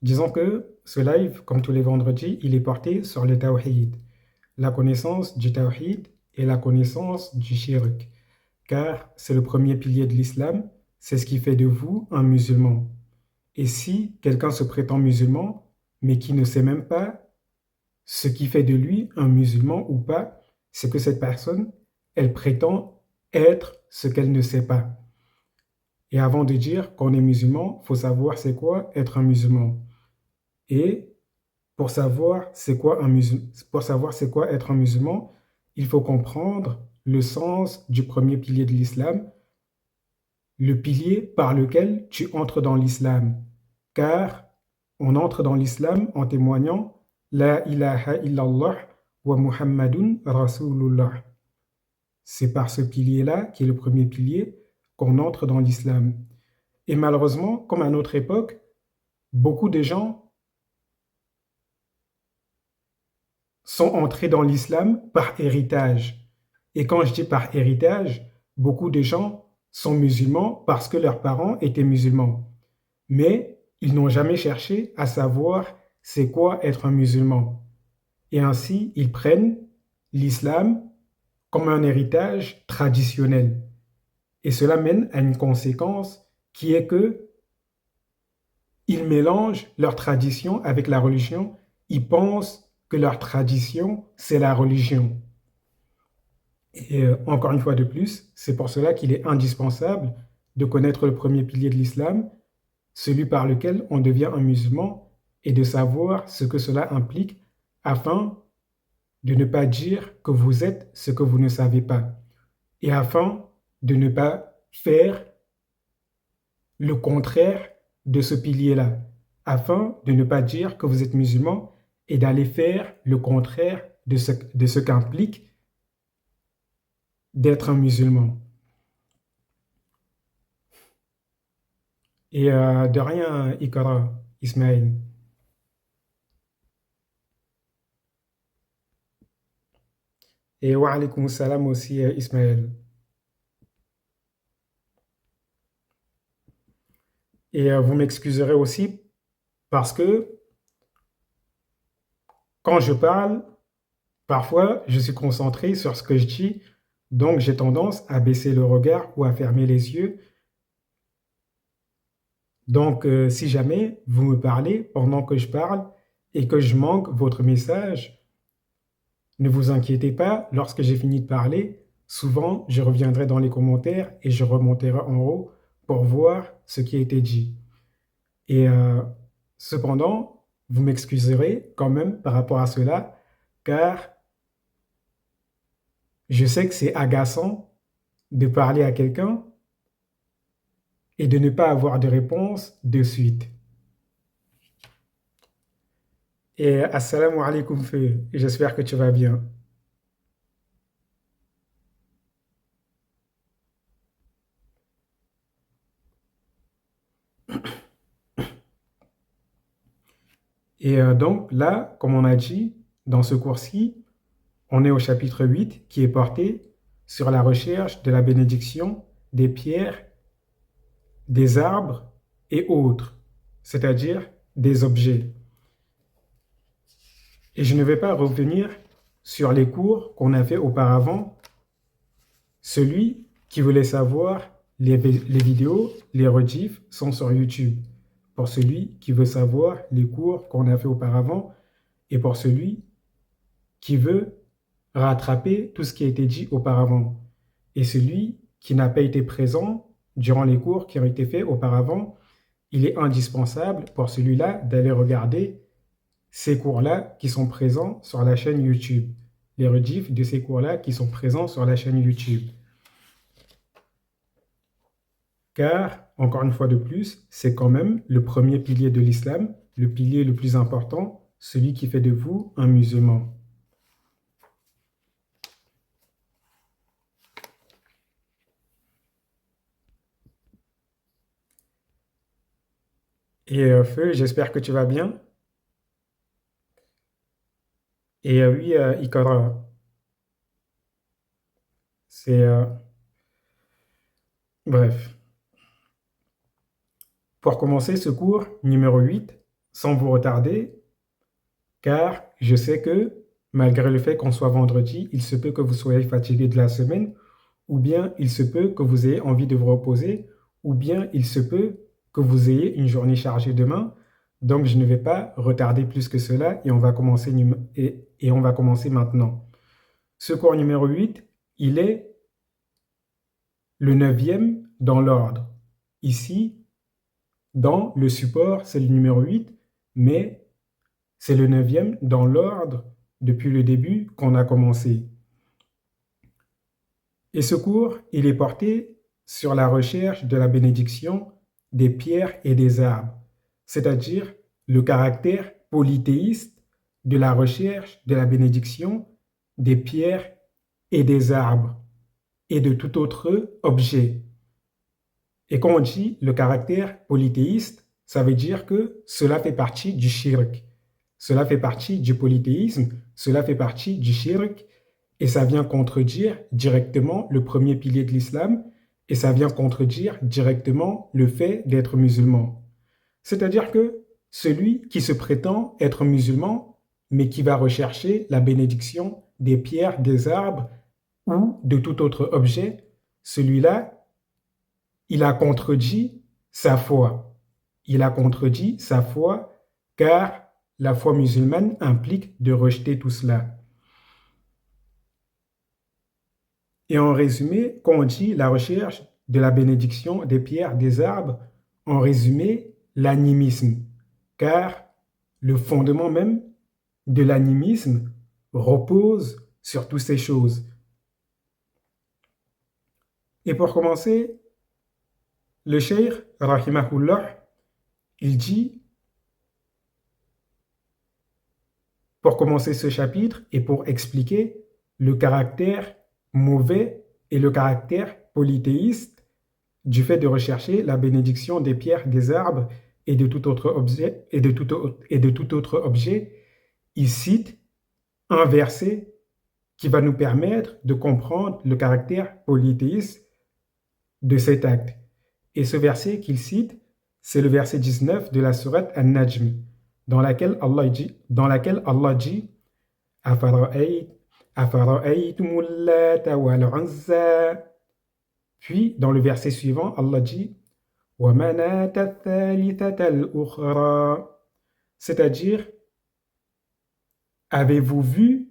Disons que ce live, comme tous les vendredis, il est porté sur le tawhid, la connaissance du tawhid et la connaissance du shirk, car c'est le premier pilier de l'islam, c'est ce qui fait de vous un musulman. Et si quelqu'un se prétend musulman, mais qui ne sait même pas ce qui fait de lui un musulman ou pas, c'est que cette personne, elle prétend être ce qu'elle ne sait pas. Et avant de dire qu'on est musulman, il faut savoir c'est quoi être un musulman. Et pour savoir c'est quoi pour savoir c'est quoi être un musulman, il faut comprendre le sens du premier pilier de l'islam, le pilier par lequel tu entres dans l'islam. Car on entre dans l'islam en témoignant La ilaha illallah wa Muhammadun Rasulullah. C'est par ce pilier-là, qui est le premier pilier, qu'on entre dans l'islam. Et malheureusement, comme à notre époque, beaucoup de gens sont entrés dans l'islam par héritage. Et quand je dis par héritage, beaucoup de gens sont musulmans parce que leurs parents étaient musulmans. Mais ils n'ont jamais cherché à savoir c'est quoi être un musulman. Et ainsi, ils prennent l'islam comme un héritage traditionnel. Et cela mène à une conséquence qui est que ils mélangent leur tradition avec la religion. Ils pensent que leur tradition, c'est la religion. Et encore une fois de plus, c'est pour cela qu'il est indispensable de connaître le premier pilier de l'islam, celui par lequel on devient un musulman, et de savoir ce que cela implique afin de ne pas dire que vous êtes ce que vous ne savez pas, et afin de ne pas faire le contraire de ce pilier-là, afin de ne pas dire que vous êtes musulman et d'aller faire le contraire de ce qu'implique d'être un musulman. Et de rien, Ikara, Ismaël. Et wa alaykoum salam aussi, Ismaël. Et vous m'excuserez aussi parce que quand je parle, parfois je suis concentré sur ce que je dis, donc j'ai tendance à baisser le regard ou à fermer les yeux. Donc, si jamais vous me parlez pendant que je parle et que je manque votre message, ne vous inquiétez pas, lorsque j'ai fini de parler, souvent je reviendrai dans les commentaires et je remonterai en haut pour voir ce qui a été dit. Et cependant, vous m'excuserez quand même par rapport à cela, car je sais que c'est agaçant de parler à quelqu'un et de ne pas avoir de réponse de suite. Et assalamu alaikum feu, j'espère que tu vas bien. Et donc là, comme on a dit, dans ce cours-ci, on est au chapitre 8 qui est porté sur la recherche de la bénédiction des pierres, des arbres et autres, c'est-à-dire des objets. Et je ne vais pas revenir sur les cours qu'on a fait auparavant. Celui qui voulait savoir les vidéos, les rediffs sont sur YouTube. Pour celui qui veut savoir les cours qu'on a fait auparavant et pour celui qui veut rattraper tout ce qui a été dit auparavant. Et celui qui n'a pas été présent durant les cours qui ont été faits auparavant, il est indispensable pour celui-là d'aller regarder ces cours-là qui sont présents sur la chaîne YouTube. Les rediffs de ces cours-là qui sont présents sur la chaîne YouTube. Car, encore une fois de plus, c'est quand même le premier pilier de l'islam, le pilier le plus important, celui qui fait de vous un musulman. Et Feu, j'espère que tu vas bien. Et oui, Ikara, c'est... bref. Pour commencer ce cours numéro 8, sans vous retarder, car je sais que malgré le fait qu'on soit vendredi, il se peut que vous soyez fatigué de la semaine, ou bien il se peut que vous ayez envie de vous reposer, ou bien il se peut que vous ayez une journée chargée demain. Donc je ne vais pas retarder plus que cela et on va commencer maintenant. Ce cours numéro 8, il est le neuvième dans l'ordre. Ici, dans le support, c'est le numéro 8, mais c'est le neuvième dans l'ordre depuis le début qu'on a commencé. Et ce cours, il est porté sur la recherche de la bénédiction des pierres et des arbres, c'est-à-dire le caractère polythéiste de la recherche de la bénédiction des pierres et des arbres et de tout autre objet. Et quand on dit le caractère polythéiste, ça veut dire que cela fait partie du shirk. Cela fait partie du polythéisme, cela fait partie du shirk, et ça vient contredire directement le premier pilier de l'islam, et ça vient contredire directement le fait d'être musulman. C'est-à-dire que celui qui se prétend être musulman, mais qui va rechercher la bénédiction des pierres, des arbres ou de tout autre objet, celui-là, il a contredit sa foi. Il a contredit sa foi car la foi musulmane implique de rejeter tout cela. Et en résumé, quand on dit la recherche de la bénédiction des pierres, des arbres, en résumé, l'animisme. Car le fondement même de l'animisme repose sur toutes ces choses. Et pour commencer, le cheikh, rahimahullah, il dit, pour commencer ce chapitre et pour expliquer le caractère mauvais et le caractère polythéiste du fait de rechercher la bénédiction des pierres, des arbres et de tout autre objet, il cite un verset qui va nous permettre de comprendre le caractère polythéiste de cet acte. Et ce verset qu'il cite, c'est le verset 19 de la sourate An-Najm, dans laquelle Allah dit أَفَرَأَيْتُمُ اللَّاتَ وَالْعُزَّى. Puis, dans le verset suivant, Allah dit وَمَنَاةَ الثَّالِثَةَ الْأُخْرَى. C'est-à-dire, avez-vous vu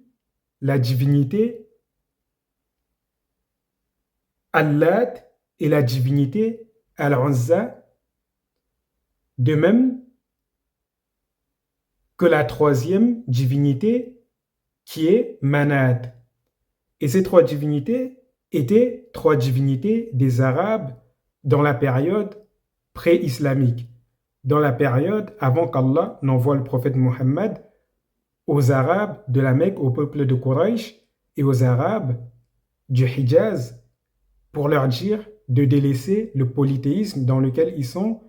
la divinité Allat et la divinité Al-Uzza, de même que la troisième divinité qui est Manat. Et ces trois divinités étaient trois divinités des Arabes dans la période pré-islamique, dans la période avant qu'Allah n'envoie le prophète Muhammad aux Arabes de la Mecque, au peuple de Quraysh et aux Arabes du Hijaz pour leur dire de délaisser le polythéisme dans lequel ils sont.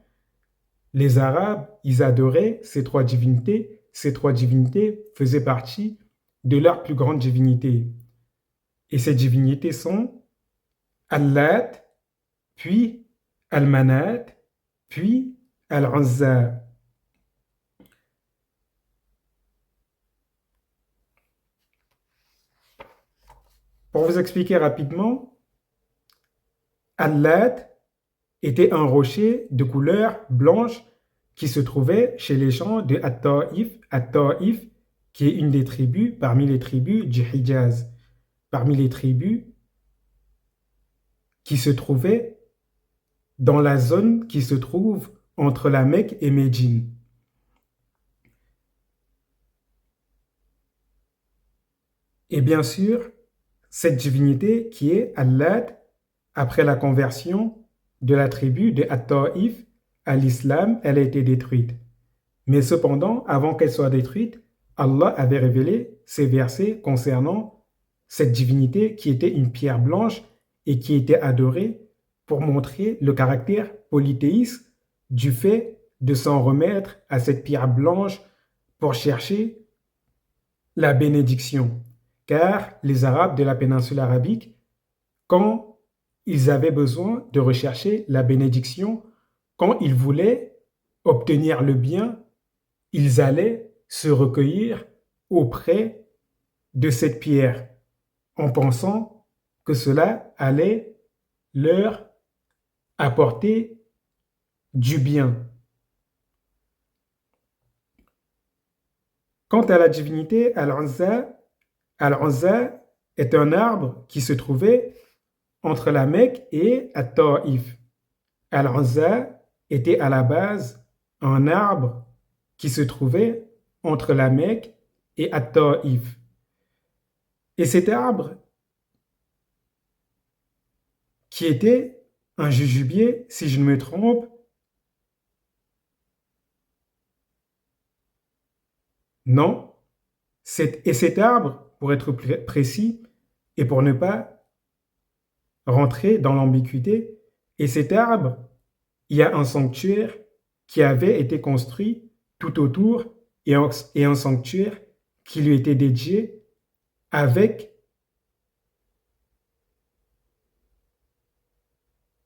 Les Arabes, ils adoraient ces trois divinités. Ces trois divinités faisaient partie de leur plus grande divinité. Et ces divinités sont Allat, puis Al-Manat, puis Al-Uzza. Pour vous expliquer rapidement, Allat était un rocher de couleur blanche qui se trouvait chez les gens de At-Ta'if, qui est une des tribus parmi les tribus du Hijaz, parmi les tribus qui se trouvaient dans la zone qui se trouve entre la Mecque et Médine. Et bien sûr, cette divinité qui est Allat, après la conversion de la tribu de At-Ta'if à l'islam, elle a été détruite. Mais cependant, avant qu'elle soit détruite, Allah avait révélé ces versets concernant cette divinité qui était une pierre blanche et qui était adorée pour montrer le caractère polythéiste du fait de s'en remettre à cette pierre blanche pour chercher la bénédiction. Car les Arabes de la péninsule arabique, quand ils avaient besoin de rechercher la bénédiction, quand ils voulaient obtenir le bien, ils allaient se recueillir auprès de cette pierre en pensant que cela allait leur apporter du bien. Quant à la divinité Al-Uzza, Al-Uzza est un arbre qui se trouvait entre la Mecque et At-Taïf. Al-Uzza était à la base un arbre qui se trouvait entre la Mecque et At-Taïf. Et cet arbre, qui était un jujubier, si je ne me trompe, non, et cet arbre, pour être précis, et pour ne pas rentrer dans l'ambiguïté, et cet arbre, il y a un sanctuaire qui avait été construit tout autour et un sanctuaire qui lui était dédié avec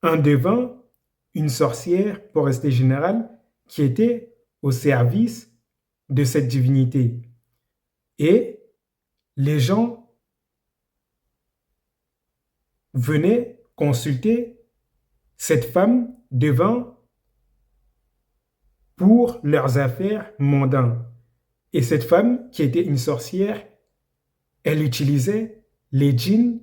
un devin, une sorcière, pour rester général, qui était au service de cette divinité. Et les gens venaient consulter cette femme devin pour leurs affaires mondaines. Et cette femme, qui était une sorcière, elle utilisait les djinns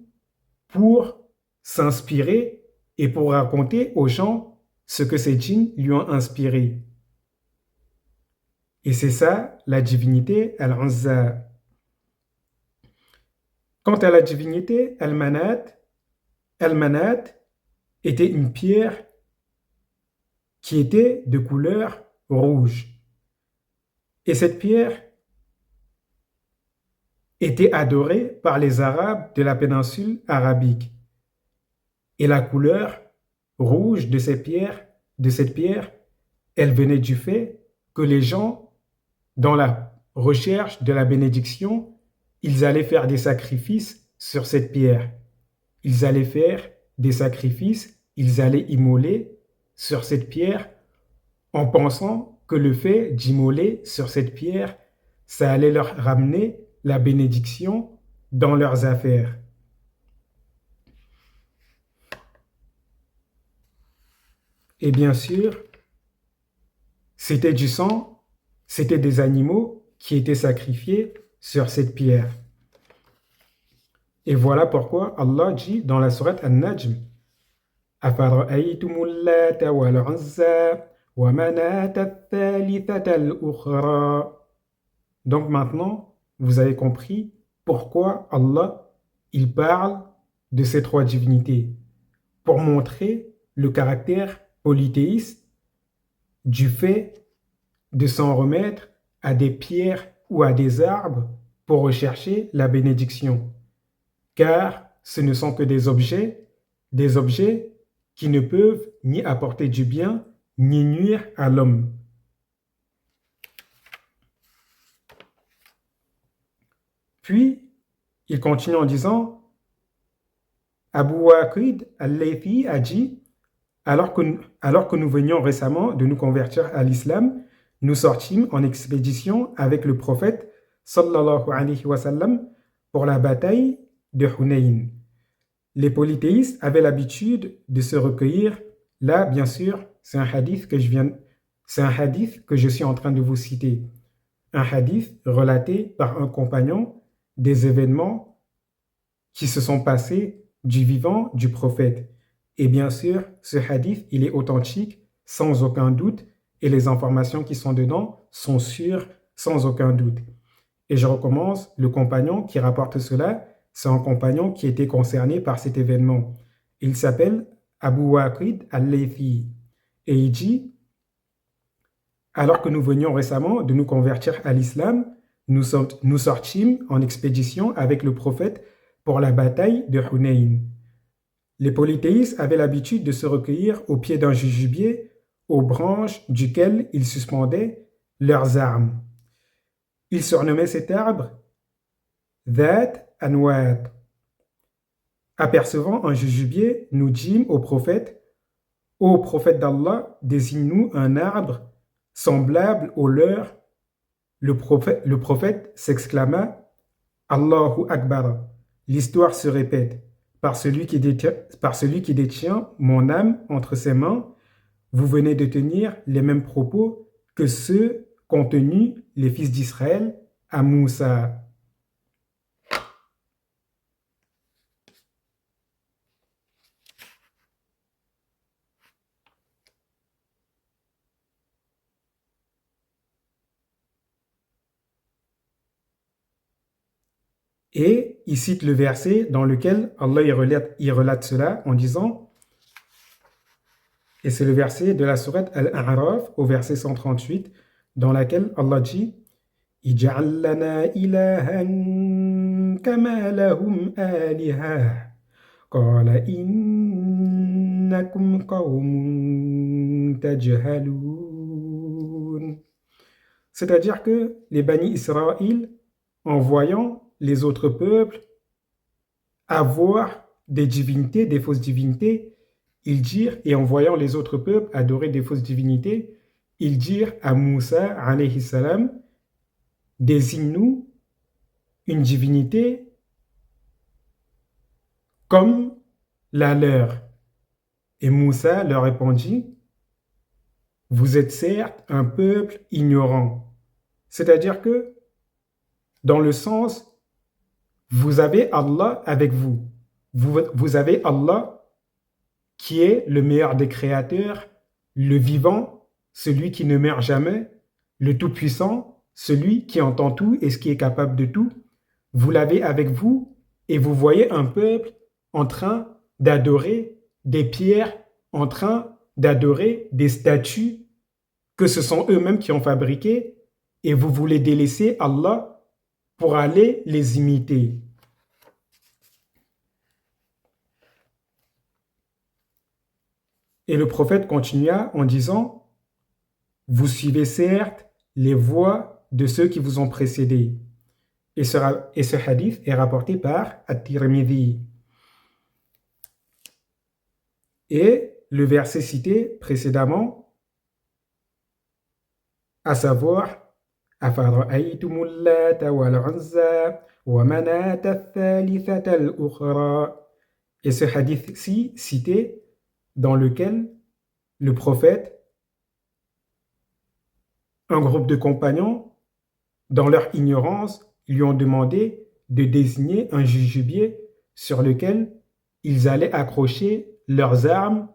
pour s'inspirer et pour raconter aux gens ce que ces djinns lui ont inspiré. Et c'est ça, la divinité Al-Uzza. Quant à la divinité Al-Manat, Al-Manat était une pierre qui était de couleur rouge. Et cette pierre était adorée par les Arabes de la péninsule arabique. Et la couleur rouge de cette pierre, elle venait du fait que les gens, dans la recherche de la bénédiction, ils allaient faire des sacrifices sur cette pierre. Ils allaient faire des sacrifices, ils allaient immoler sur cette pierre en pensant que le fait d'immoler sur cette pierre, ça allait leur ramener la bénédiction dans leurs affaires. Et bien sûr, c'était du sang, c'était des animaux qui étaient sacrifiés sur cette pierre. Et voilà pourquoi Allah dit dans la sourate An-Najm, أَفَرَأَيْتُمُ اللَّاتَ وَالْعُزَّى وَمَنَاةَ الثَّالِثَةَ الْأُخْرَى. Donc maintenant, vous avez compris pourquoi Allah, il parle de ces trois divinités, pour montrer le caractère polythéiste du fait de s'en remettre à des pierres ou à des arbres pour rechercher la bénédiction. Car ce ne sont que des objets qui ne peuvent ni apporter du bien, ni nuire à l'homme. Puis, il continue en disant, Abu Waqid al-Laythi a dit, alors que nous venions récemment de nous convertir à l'islam, nous sortîmes en expédition avec le prophète sallallahu alayhi wa sallam pour la bataille de Hunayn. Les polythéistes avaient l'habitude de se recueillir. Là, bien sûr, c'est un hadith que je suis en train de vous citer. Un hadith relaté par un compagnon des événements qui se sont passés du vivant du prophète. Et bien sûr, ce hadith, il est authentique, sans aucun doute, et les informations qui sont dedans sont sûres, sans aucun doute. Et je recommence, le compagnon qui rapporte cela, c'est un compagnon qui était concerné par cet événement. Il s'appelle Abu Waqid al-Laythi. Et il dit, alors que nous venions récemment de nous convertir à l'islam, nous sortîmes en expédition avec le prophète pour la bataille de Hunayn. Les polythéistes avaient l'habitude de se recueillir au pied d'un jujubier, aux branches duquel ils suspendaient leurs armes. Ils surnommaient cet arbre Dhat Anwat. Apercevant un jujubier, nous dîmes au prophète, ô prophète d'Allah, désigne-nous un arbre semblable au leur Le prophète s'exclama: Allahu Akbar. L'histoire se répète. Par celui qui détient mon âme entre ses mains, vous venez de tenir les mêmes propos que ceux qu'ont tenus les fils d'Israël à Moussa. Et il cite le verset dans lequel Allah il relate cela en disant, et c'est le verset de la sourate Al-A'raf au verset 138, dans laquelle Allah dit Ij'al lana ilahan kama lahum alihah qala innakum qawmun tajhalun. C'est-à-dire que les Bani Israël, en voyant les autres peuples avoir des divinités, des fausses divinités, ils dirent, et en voyant les autres peuples adorer des fausses divinités, ils dirent à Moussa, alayhi salam, désigne-nous une divinité comme la leur. Et Moussa leur répondit, vous êtes certes un peuple ignorant. C'est-à-dire que, dans le sens, vous avez Allah avec vous. Vous avez Allah qui est le meilleur des créateurs, le vivant, celui qui ne meurt jamais, le tout-puissant, celui qui entend tout et ce qui est capable de tout. Vous l'avez avec vous et vous voyez un peuple en train d'adorer des pierres, en train d'adorer des statues que ce sont eux-mêmes qui ont fabriquées et vous voulez délaisser Allah pour aller les imiter. Et le prophète continua en disant, vous suivez certes les voies de ceux qui vous ont précédés. Et ce hadith est rapporté par At-Tirmidhi. Et le verset cité précédemment, à savoir, أَفَرَأَيْتُمُ اللَّاتَ وَالْعُزَّى وَمَنَاةَ الثَّالِثَةَ الْأُخْرَى. Et ce hadith-ci cité dans lequel le prophète, un groupe de compagnons, dans leur ignorance, lui ont demandé de désigner un jujubier sur lequel ils allaient accrocher leurs armes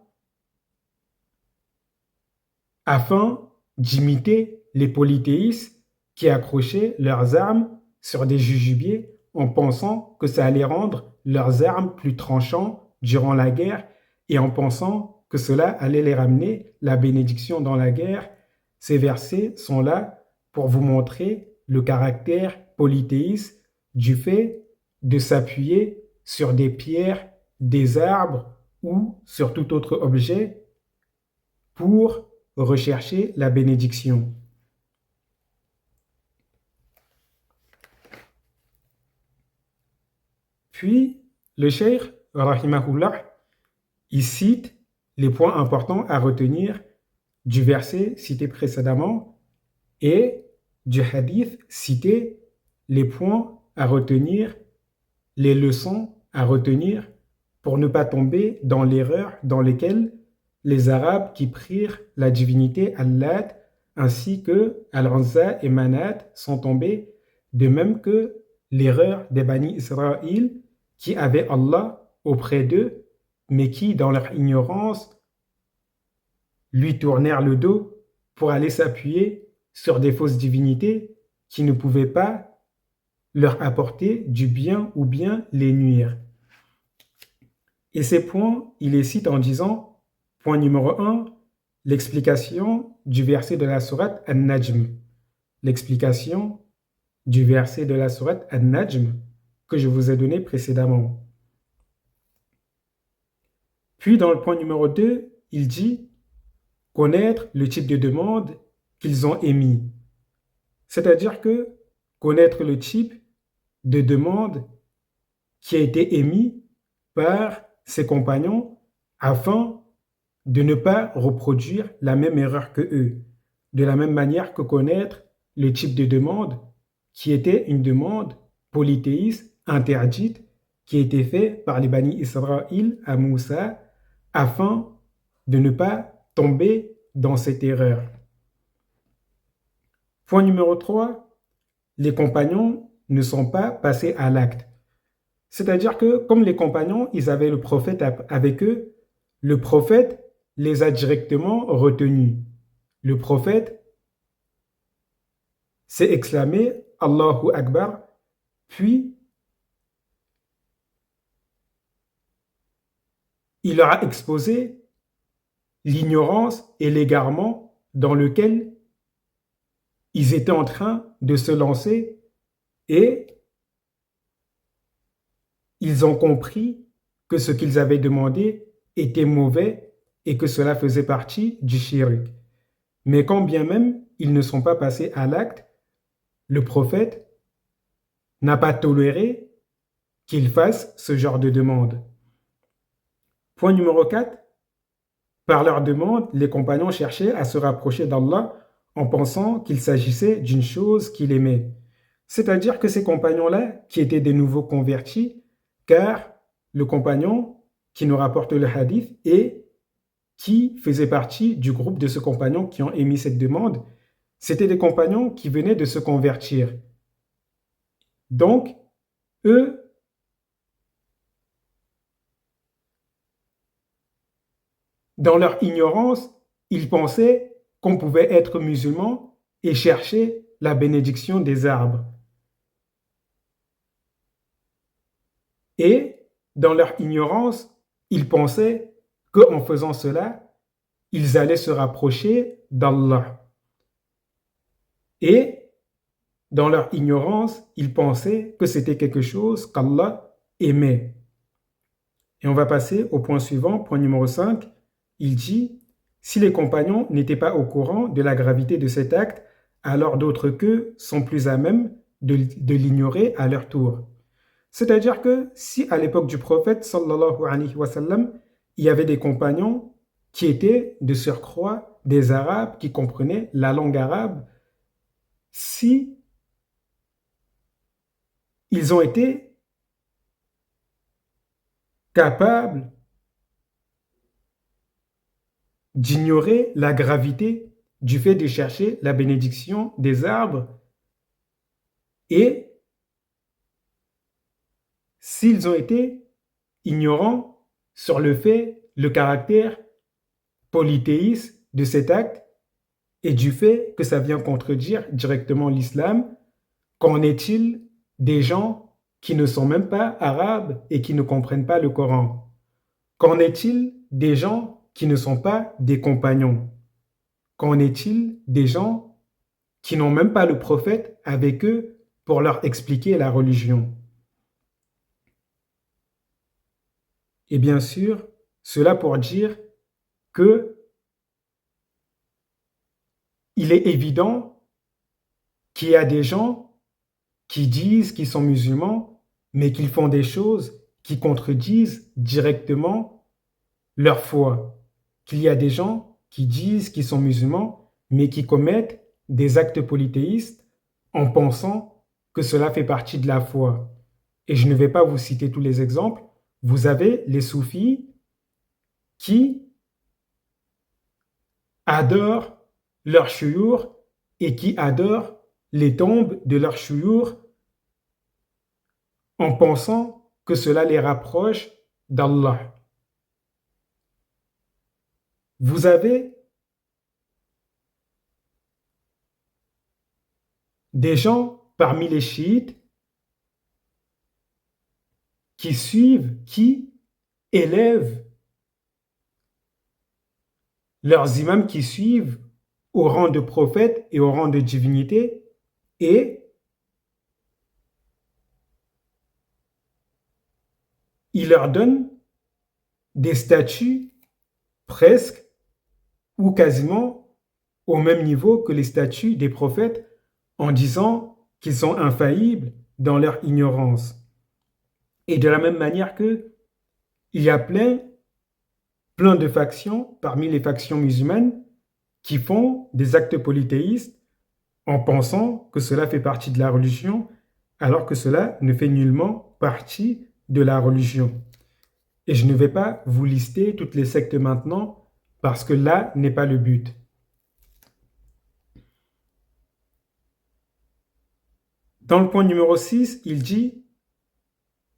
afin d'imiter les polythéistes qui accrochaient leurs armes sur des jujubiers en pensant que ça allait rendre leurs armes plus tranchantes durant la guerre et en pensant que cela allait les ramener la bénédiction dans la guerre. Ces versets sont là pour vous montrer le caractère polythéiste du fait de s'appuyer sur des pierres, des arbres ou sur tout autre objet pour rechercher la bénédiction. Puis, le cheikh, rahimahullah, il cite les points importants à retenir du verset cité précédemment et du hadith cité les points à retenir, les leçons à retenir pour ne pas tomber dans l'erreur dans laquelle les Arabes qui prirent la divinité Allat ainsi que Al-Uzza et Manat sont tombés, de même que l'erreur des Bani Israël qui avaient Allah auprès d'eux, mais qui, dans leur ignorance, lui tournèrent le dos pour aller s'appuyer sur des fausses divinités qui ne pouvaient pas leur apporter du bien ou bien les nuire. Et ces points, il les cite en disant, point numéro 1, l'explication du verset de la sourate An-Najm. L'explication du verset de la sourate An-Najm que je vous ai donné précédemment. Puis dans le point numéro 2, il dit connaître le type de demande qu'ils ont émis. C'est-à-dire que connaître le type de demande qui a été émis par ses compagnons afin de ne pas reproduire la même erreur que eux. De la même manière que connaître le type de demande qui était une demande polythéiste interdite qui a été faite par les Bani Israël à Moussa afin de ne pas tomber dans cette erreur. Point numéro 3, les compagnons ne sont pas passés à l'acte. C'est-à-dire que comme les compagnons, ils avaient le prophète avec eux, le prophète les a directement retenus. Le prophète s'est exclamé Allahu Akbar, puis il leur a exposé l'ignorance et l'égarement dans lequel ils étaient en train de se lancer et ils ont compris que ce qu'ils avaient demandé était mauvais et que cela faisait partie du shirk. Mais quand bien même ils ne sont pas passés à l'acte, le prophète n'a pas toléré qu'ils fassent ce genre de demande. Point numéro 4. Par leur demande, les compagnons cherchaient à se rapprocher d'Allah en pensant qu'il s'agissait d'une chose qu'il aimait. C'est-à-dire que ces compagnons-là, qui étaient des nouveaux convertis, car le compagnon qui nous rapporte le hadith et qui faisait partie du groupe de ce compagnon qui ont émis cette demande, c'était des compagnons qui venaient de se convertir. Donc, eux, dans leur ignorance, ils pensaient qu'on pouvait être musulman et chercher la bénédiction des arbres. Et dans leur ignorance, ils pensaient qu'en faisant cela, ils allaient se rapprocher d'Allah. Et dans leur ignorance, ils pensaient que c'était quelque chose qu'Allah aimait. Et on va passer au point suivant, point numéro 5. Il dit, si les compagnons n'étaient pas au courant de la gravité de cet acte, alors d'autres qu'eux sont plus à même de l'ignorer à leur tour. C'est-à-dire que si à l'époque du prophète, sallallahu alayhi wa sallam, il y avait des compagnons qui étaient de surcroît des Arabes qui comprenaient la langue arabe, si ils ont été capables d'ignorer la gravité du fait de chercher la bénédiction des arbres et s'ils ont été ignorants sur le caractère polythéiste de cet acte et du fait que ça vient contredire directement l'islam, qu'en est-il des gens qui ne sont même pas arabes et qui ne comprennent pas le Coran? Qu'en est-il des gens qui ne sont pas des compagnons? Qu'en est-il des gens qui n'ont même pas le prophète avec eux pour leur expliquer la religion? Et bien sûr, cela pour dire que il est évident qu'il y a des gens qui disent qu'ils sont musulmans, mais qu'ils font des choses qui contredisent directement leur foi. Qu'il y a des gens qui disent qu'ils sont musulmans, mais qui commettent des actes polythéistes en pensant que cela fait partie de la foi. Et je ne vais pas vous citer tous les exemples. Vous avez les soufis qui adorent leur chouyour et qui adorent les tombes de leur chouyour en pensant que cela les rapproche d'Allah. Vous avez des gens parmi les chiites qui élèvent leurs imams qui suivent au rang de prophète et au rang de divinité et ils leur donnent des statuts presque ou quasiment au même niveau que les statuts des prophètes en disant qu'ils sont infaillibles dans leur ignorance. Et de la même manière que il y a plein de factions parmi les factions musulmanes qui font des actes polythéistes en pensant que cela fait partie de la religion, alors que cela ne fait nullement partie de la religion. Et je ne vais pas vous lister toutes les sectes maintenant, parce que là n'est pas le but. Dans le point numéro 6, il dit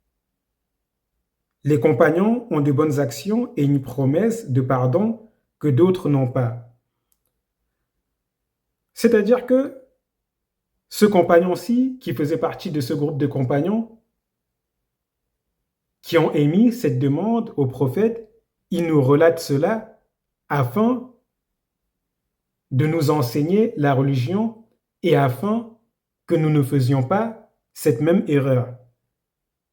« Les compagnons ont de bonnes actions et une promesse de pardon que d'autres n'ont pas. » C'est-à-dire que ce compagnon-ci, qui faisait partie de ce groupe de compagnons, qui ont émis cette demande au prophète, il nous relate cela afin de nous enseigner la religion et afin que nous ne faisions pas cette même erreur.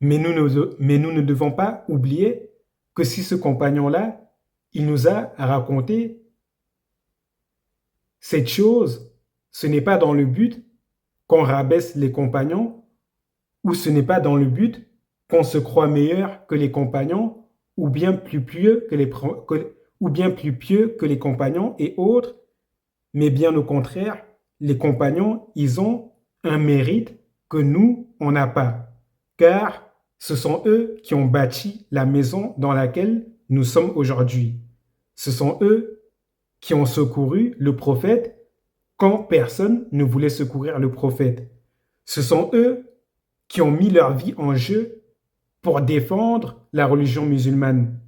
Mais nous ne devons pas oublier que si ce compagnon-là, il nous a raconté cette chose, ce n'est pas dans le but qu'on rabaisse les compagnons ou ce n'est pas dans le but qu'on se croit meilleur que les compagnons ou bien plus pieux que les compagnons et autres, mais bien au contraire, les compagnons, ils ont un mérite que nous, on n'a pas, car ce sont eux qui ont bâti la maison dans laquelle nous sommes aujourd'hui. Ce sont eux qui ont secouru le prophète quand personne ne voulait secourir le prophète. Ce sont eux qui ont mis leur vie en jeu pour défendre la religion musulmane.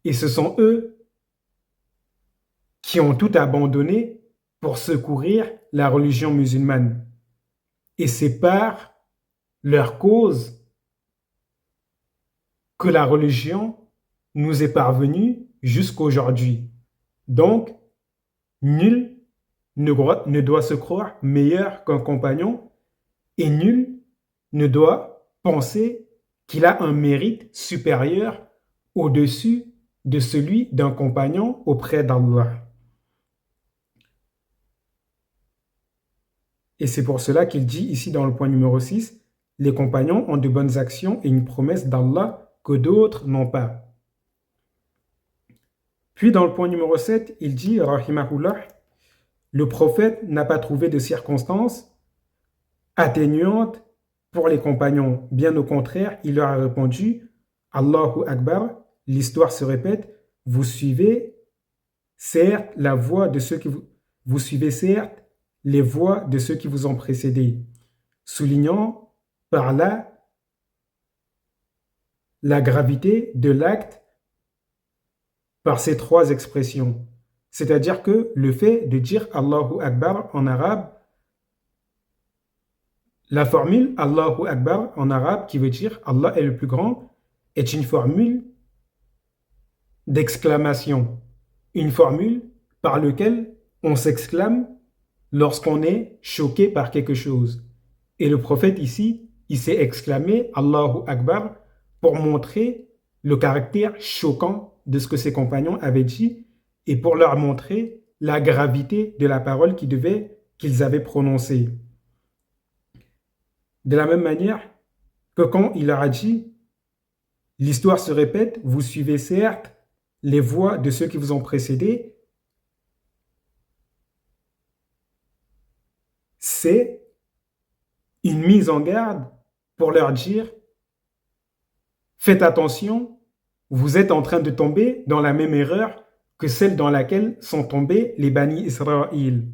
Et ce sont eux qui ont tout abandonné pour secourir la religion musulmane. Et c'est par leur cause que la religion nous est parvenue jusqu'à aujourd'hui. Donc, nul ne doit se croire meilleur qu'un compagnon et nul ne doit penser qu'il a un mérite supérieur au-dessus de celui d'un compagnon auprès d'Allah. Et c'est pour cela qu'il dit ici dans le point numéro 6, les compagnons ont de bonnes actions et une promesse d'Allah que d'autres n'ont pas. Puis dans le point numéro 7, il dit, rahimahullah, le prophète n'a pas trouvé de circonstances atténuantes pour les compagnons. Bien au contraire, il leur a répondu, Allahu Akbar, l'histoire se répète, vous suivez certes la voie de ceux qui vous suivez certes les voies de ceux qui vous ont précédés, soulignant par là la gravité de l'acte par ces trois expressions. C'est-à-dire que le fait de dire Allahu Akbar en arabe, la formule Allahu Akbar en arabe qui veut dire Allah est le plus grand, est une formule d'exclamation, une formule par laquelle on s'exclame lorsqu'on est choqué par quelque chose. Et le prophète ici, il s'est exclamé Allahu Akbar pour montrer le caractère choquant de ce que ses compagnons avaient dit et pour leur montrer la gravité de la parole qu'ils avaient prononcée. De la même manière que quand il leur a dit l'histoire se répète, vous suivez certes les voies de ceux qui vous ont précédés, c'est une mise en garde pour leur dire faites attention, vous êtes en train de tomber dans la même erreur que celle dans laquelle sont tombés les Bani Israël.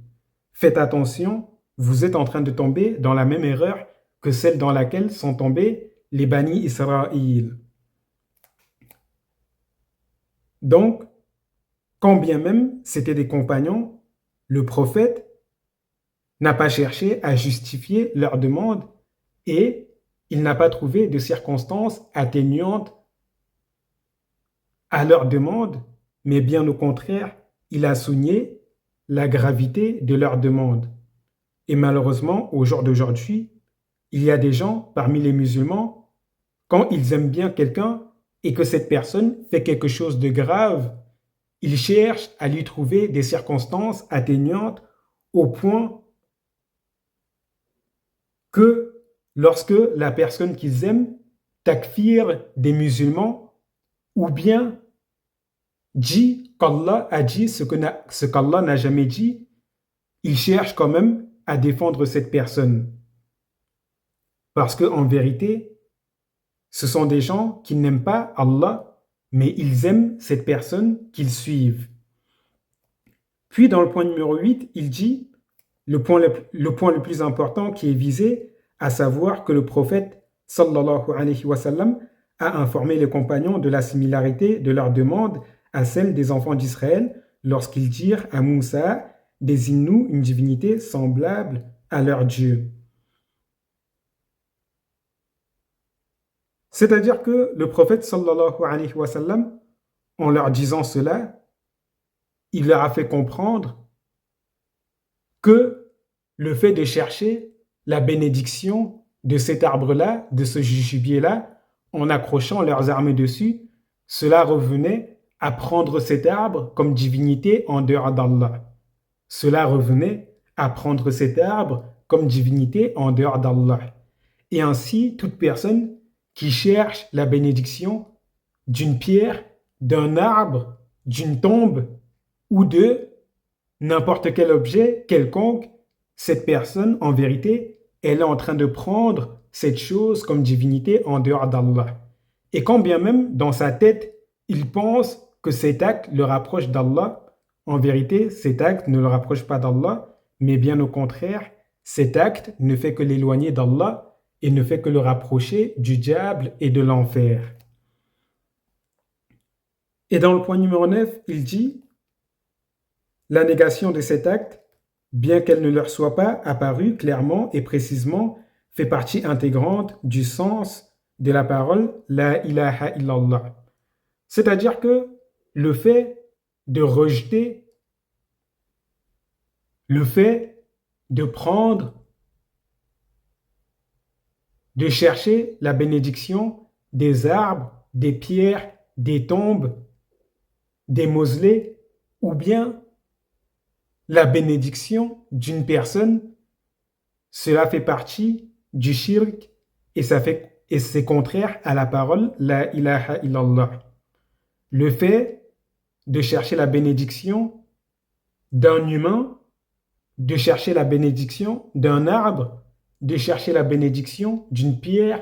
Faites attention, vous êtes en train de tomber dans la même erreur que celle dans laquelle sont tombés les Bani Israël. Donc, quand bien même c'était des compagnons, le prophète n'a pas cherché à justifier leur demande et il n'a pas trouvé de circonstances atténuantes à leur demande, mais bien au contraire, il a souligné la gravité de leur demande. Et malheureusement, au jour d'aujourd'hui, il y a des gens parmi les musulmans, quand ils aiment bien quelqu'un et que cette personne fait quelque chose de grave, ils cherchent à lui trouver des circonstances atténuantes au point que lorsque la personne qu'ils aiment takfir des musulmans ou bien dit qu'Allah a dit ce qu'Allah n'a jamais dit, ils cherchent quand même à défendre cette personne. Parce qu'en vérité, ce sont des gens qui n'aiment pas Allah, mais ils aiment cette personne qu'ils suivent. Puis dans le point numéro 8, il dit le point le plus important qui est visé, à savoir que le prophète sallallahu alayhi wa sallam a informé les compagnons de la similarité de leur demande à celle des enfants d'Israël lorsqu'ils dirent à Moussa, désigne-nous une divinité semblable à leur Dieu. C'est-à-dire que le prophète sallallahu alayhi wa sallam, en leur disant cela, il leur a fait comprendre que le fait de chercher la bénédiction de cet arbre-là, de ce jujubier-là, en accrochant leurs armes dessus, cela revenait à prendre cet arbre comme divinité en dehors d'Allah. Cela revenait à prendre cet arbre comme divinité en dehors d'Allah. Et ainsi, toute personne qui cherche la bénédiction d'une pierre, d'un arbre, d'une tombe ou de n'importe quel objet quelconque, cette personne, en vérité, elle est en train de prendre cette chose comme divinité en dehors d'Allah. Et quand bien même, dans sa tête, il pense que cet acte le rapproche d'Allah, en vérité, cet acte ne le rapproche pas d'Allah, mais bien au contraire, cet acte ne fait que l'éloigner d'Allah et ne fait que le rapprocher du diable et de l'enfer. Et dans le point numéro 9, il dit la négation de cet acte, bien qu'elle ne leur soit pas apparue clairement et précisément, fait partie intégrante du sens de la parole La ilaha illallah. C'est-à-dire que le fait de rejeter, le fait de prendre, de chercher la bénédiction des arbres, des pierres, des tombes, des mausolées, ou bien la bénédiction d'une personne, cela fait partie du shirk et c'est contraire à la parole La ilaha illallah. Le fait de chercher la bénédiction d'un humain, de chercher la bénédiction d'un arbre, de chercher la bénédiction d'une pierre,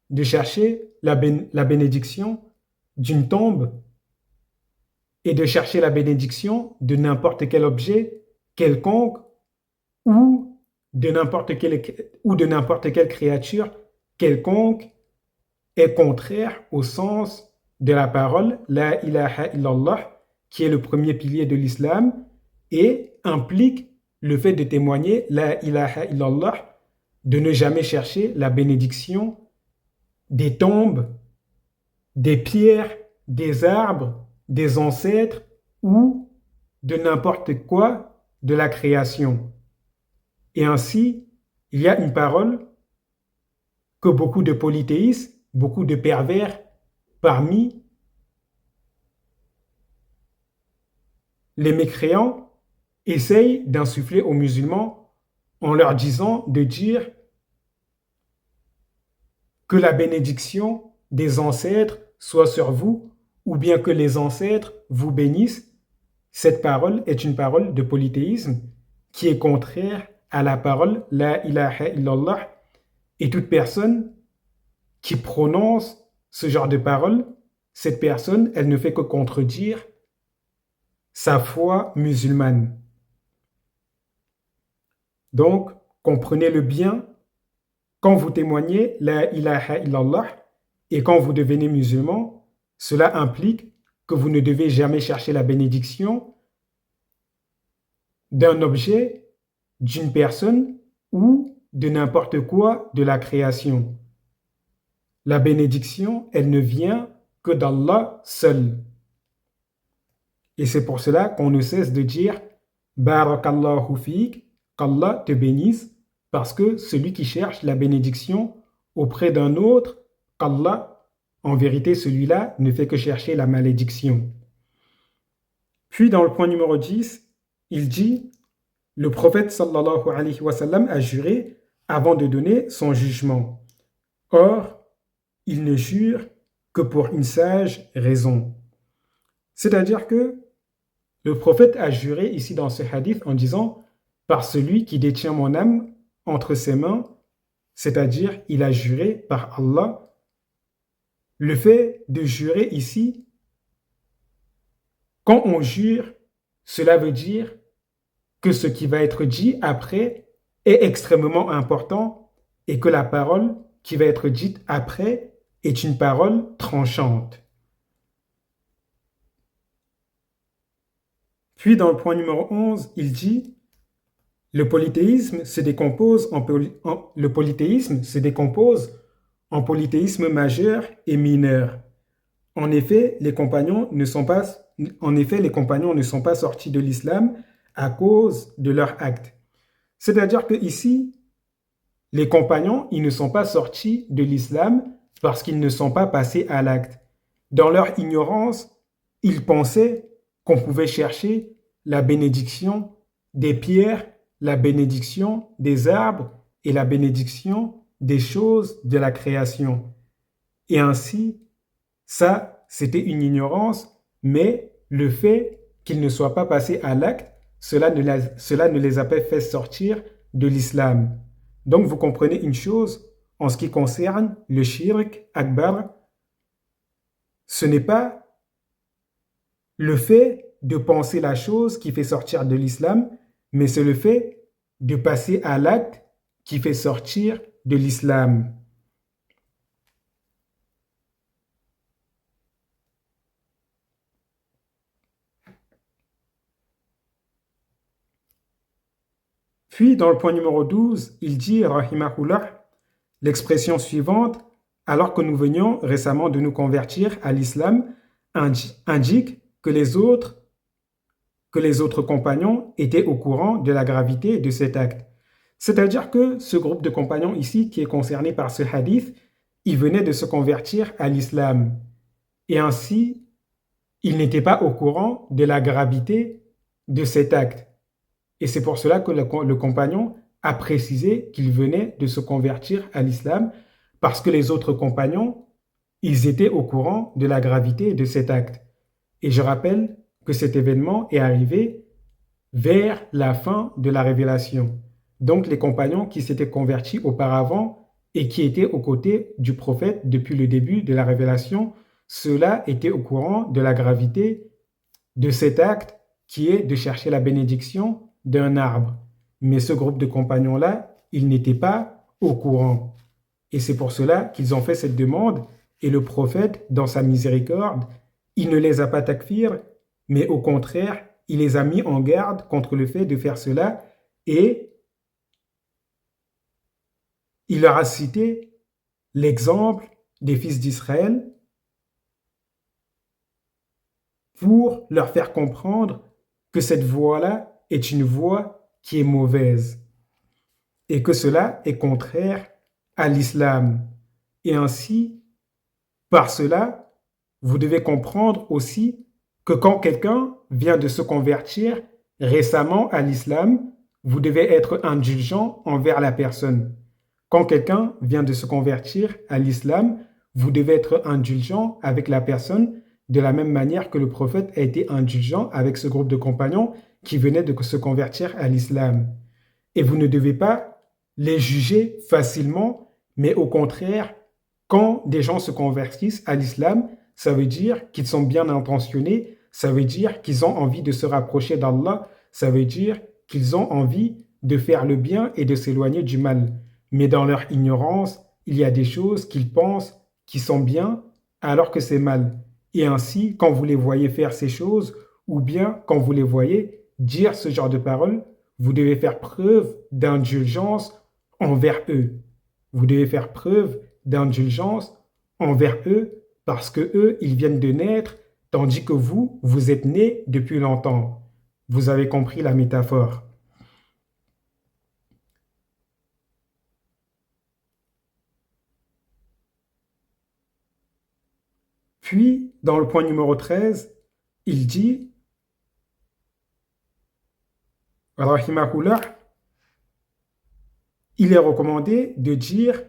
de chercher la bénédiction d'une tombe et de chercher la bénédiction de n'importe quel objet quelconque ou de n'importe quelle créature quelconque est contraire au sens de la parole La ilaha illallah, qui est le premier pilier de l'islam et implique le fait de témoigner La ilaha illallah, de ne jamais chercher la bénédiction des tombes, des pierres, des arbres, des ancêtres ou de n'importe quoi de la création. Et ainsi, il y a une parole que beaucoup de polythéistes, beaucoup de pervers parmi les mécréants essayent d'insuffler aux musulmans en leur disant de dire que la bénédiction des ancêtres soit sur vous ou bien que les ancêtres vous bénissent. Cette parole est une parole de polythéisme qui est contraire à la parole La ilaha illallah. Et toute personne qui prononce ce genre de parole, cette personne, elle ne fait que contredire sa foi musulmane. Donc, comprenez-le bien, quand vous témoignez La ilaha illallah et quand vous devenez musulman, cela implique que vous ne devez jamais chercher la bénédiction d'un objet, d'une personne ou de n'importe quoi de la création. La bénédiction, elle ne vient que d'Allah seul. Et c'est pour cela qu'on ne cesse de dire Barakallahu fiik, qu'Allah te bénisse, parce que celui qui cherche la bénédiction auprès d'un autre qu'Allah, en vérité, celui-là ne fait que chercher la malédiction. Puis dans le point numéro 10, il dit le prophète sallallahu alayhi wa sallam a juré avant de donner son jugement. Or, il ne jure que pour une sage raison. C'est-à-dire que le prophète a juré ici dans ce hadith en disant par celui qui détient mon âme entre ses mains, c'est-à-dire il a juré par Allah. Le fait de jurer ici, quand on jure, cela veut dire que ce qui va être dit après est extrêmement important et que la parole qui va être dite après est une parole tranchante. Puis dans le point numéro 11, il dit le polythéisme se décompose en polythéisme majeur et mineur. En effet, les compagnons ne sont pas sortis de l'islam à cause de leur acte. C'est-à-dire que ici, les compagnons, ils ne sont pas sortis de l'islam parce qu'ils ne sont pas passés à l'acte. Dans leur ignorance, ils pensaient qu'on pouvait chercher la bénédiction des pierres, la bénédiction des arbres et la bénédiction des choses de la création. Et ainsi, ça, c'était une ignorance, mais le fait qu'ils ne soient pas passés à l'acte, cela ne les a pas fait sortir de l'islam. Donc, vous comprenez une chose, en ce qui concerne le shirk akbar, ce n'est pas le fait de penser la chose qui fait sortir de l'islam, mais c'est le fait de passer à l'acte qui fait sortir de l'islam. Puis, dans le point numéro 12, il dit, rahimahullah, l'expression suivante, alors que nous venions récemment de nous convertir à l'islam, indique que les autres compagnons étaient au courant de la gravité de cet acte. C'est-à-dire que ce groupe de compagnons ici qui est concerné par ce hadith, ils venaient de se convertir à l'islam. Et ainsi, ils n'étaient pas au courant de la gravité de cet acte. Et c'est pour cela que le compagnon a précisé qu'il venait de se convertir à l'islam parce que les autres compagnons, ils étaient au courant de la gravité de cet acte. Et je rappelle que cet événement est arrivé vers la fin de la révélation. Donc les compagnons qui s'étaient convertis auparavant et qui étaient aux côtés du prophète depuis le début de la révélation, ceux-là étaient au courant de la gravité de cet acte qui est de chercher la bénédiction d'un arbre. Mais ce groupe de compagnons-là, ils n'étaient pas au courant. Et c'est pour cela qu'ils ont fait cette demande. Et le prophète, dans sa miséricorde, il ne les a pas takfir, mais au contraire, il les a mis en garde contre le fait de faire cela et il leur a cité l'exemple des fils d'Israël pour leur faire comprendre que cette voie-là est une voie qui est mauvaise et que cela est contraire à l'islam. Et ainsi, par cela, vous devez comprendre aussi que quand quelqu'un vient de se convertir récemment à l'islam, vous devez être indulgent envers la personne. Quand quelqu'un vient de se convertir à l'islam, vous devez être indulgent avec la personne de la même manière que le prophète a été indulgent avec ce groupe de compagnons qui venaient de se convertir à l'islam. Et vous ne devez pas les juger facilement, mais au contraire, quand des gens se convertissent à l'islam, ça veut dire qu'ils sont bien intentionnés, ça veut dire qu'ils ont envie de se rapprocher d'Allah, ça veut dire qu'ils ont envie de faire le bien et de s'éloigner du mal. Mais dans leur ignorance, il y a des choses qu'ils pensent qui sont bien alors que c'est mal. Et ainsi, quand vous les voyez faire ces choses, ou bien quand vous les voyez dire ce genre de paroles, vous devez faire preuve d'indulgence envers eux. Vous devez faire preuve d'indulgence envers eux parce que eux, ils viennent de naître, tandis que vous, vous êtes nés depuis longtemps. Vous avez compris la métaphore. Puis, dans le point numéro 13, il dit, rahimahullah, il est recommandé de dire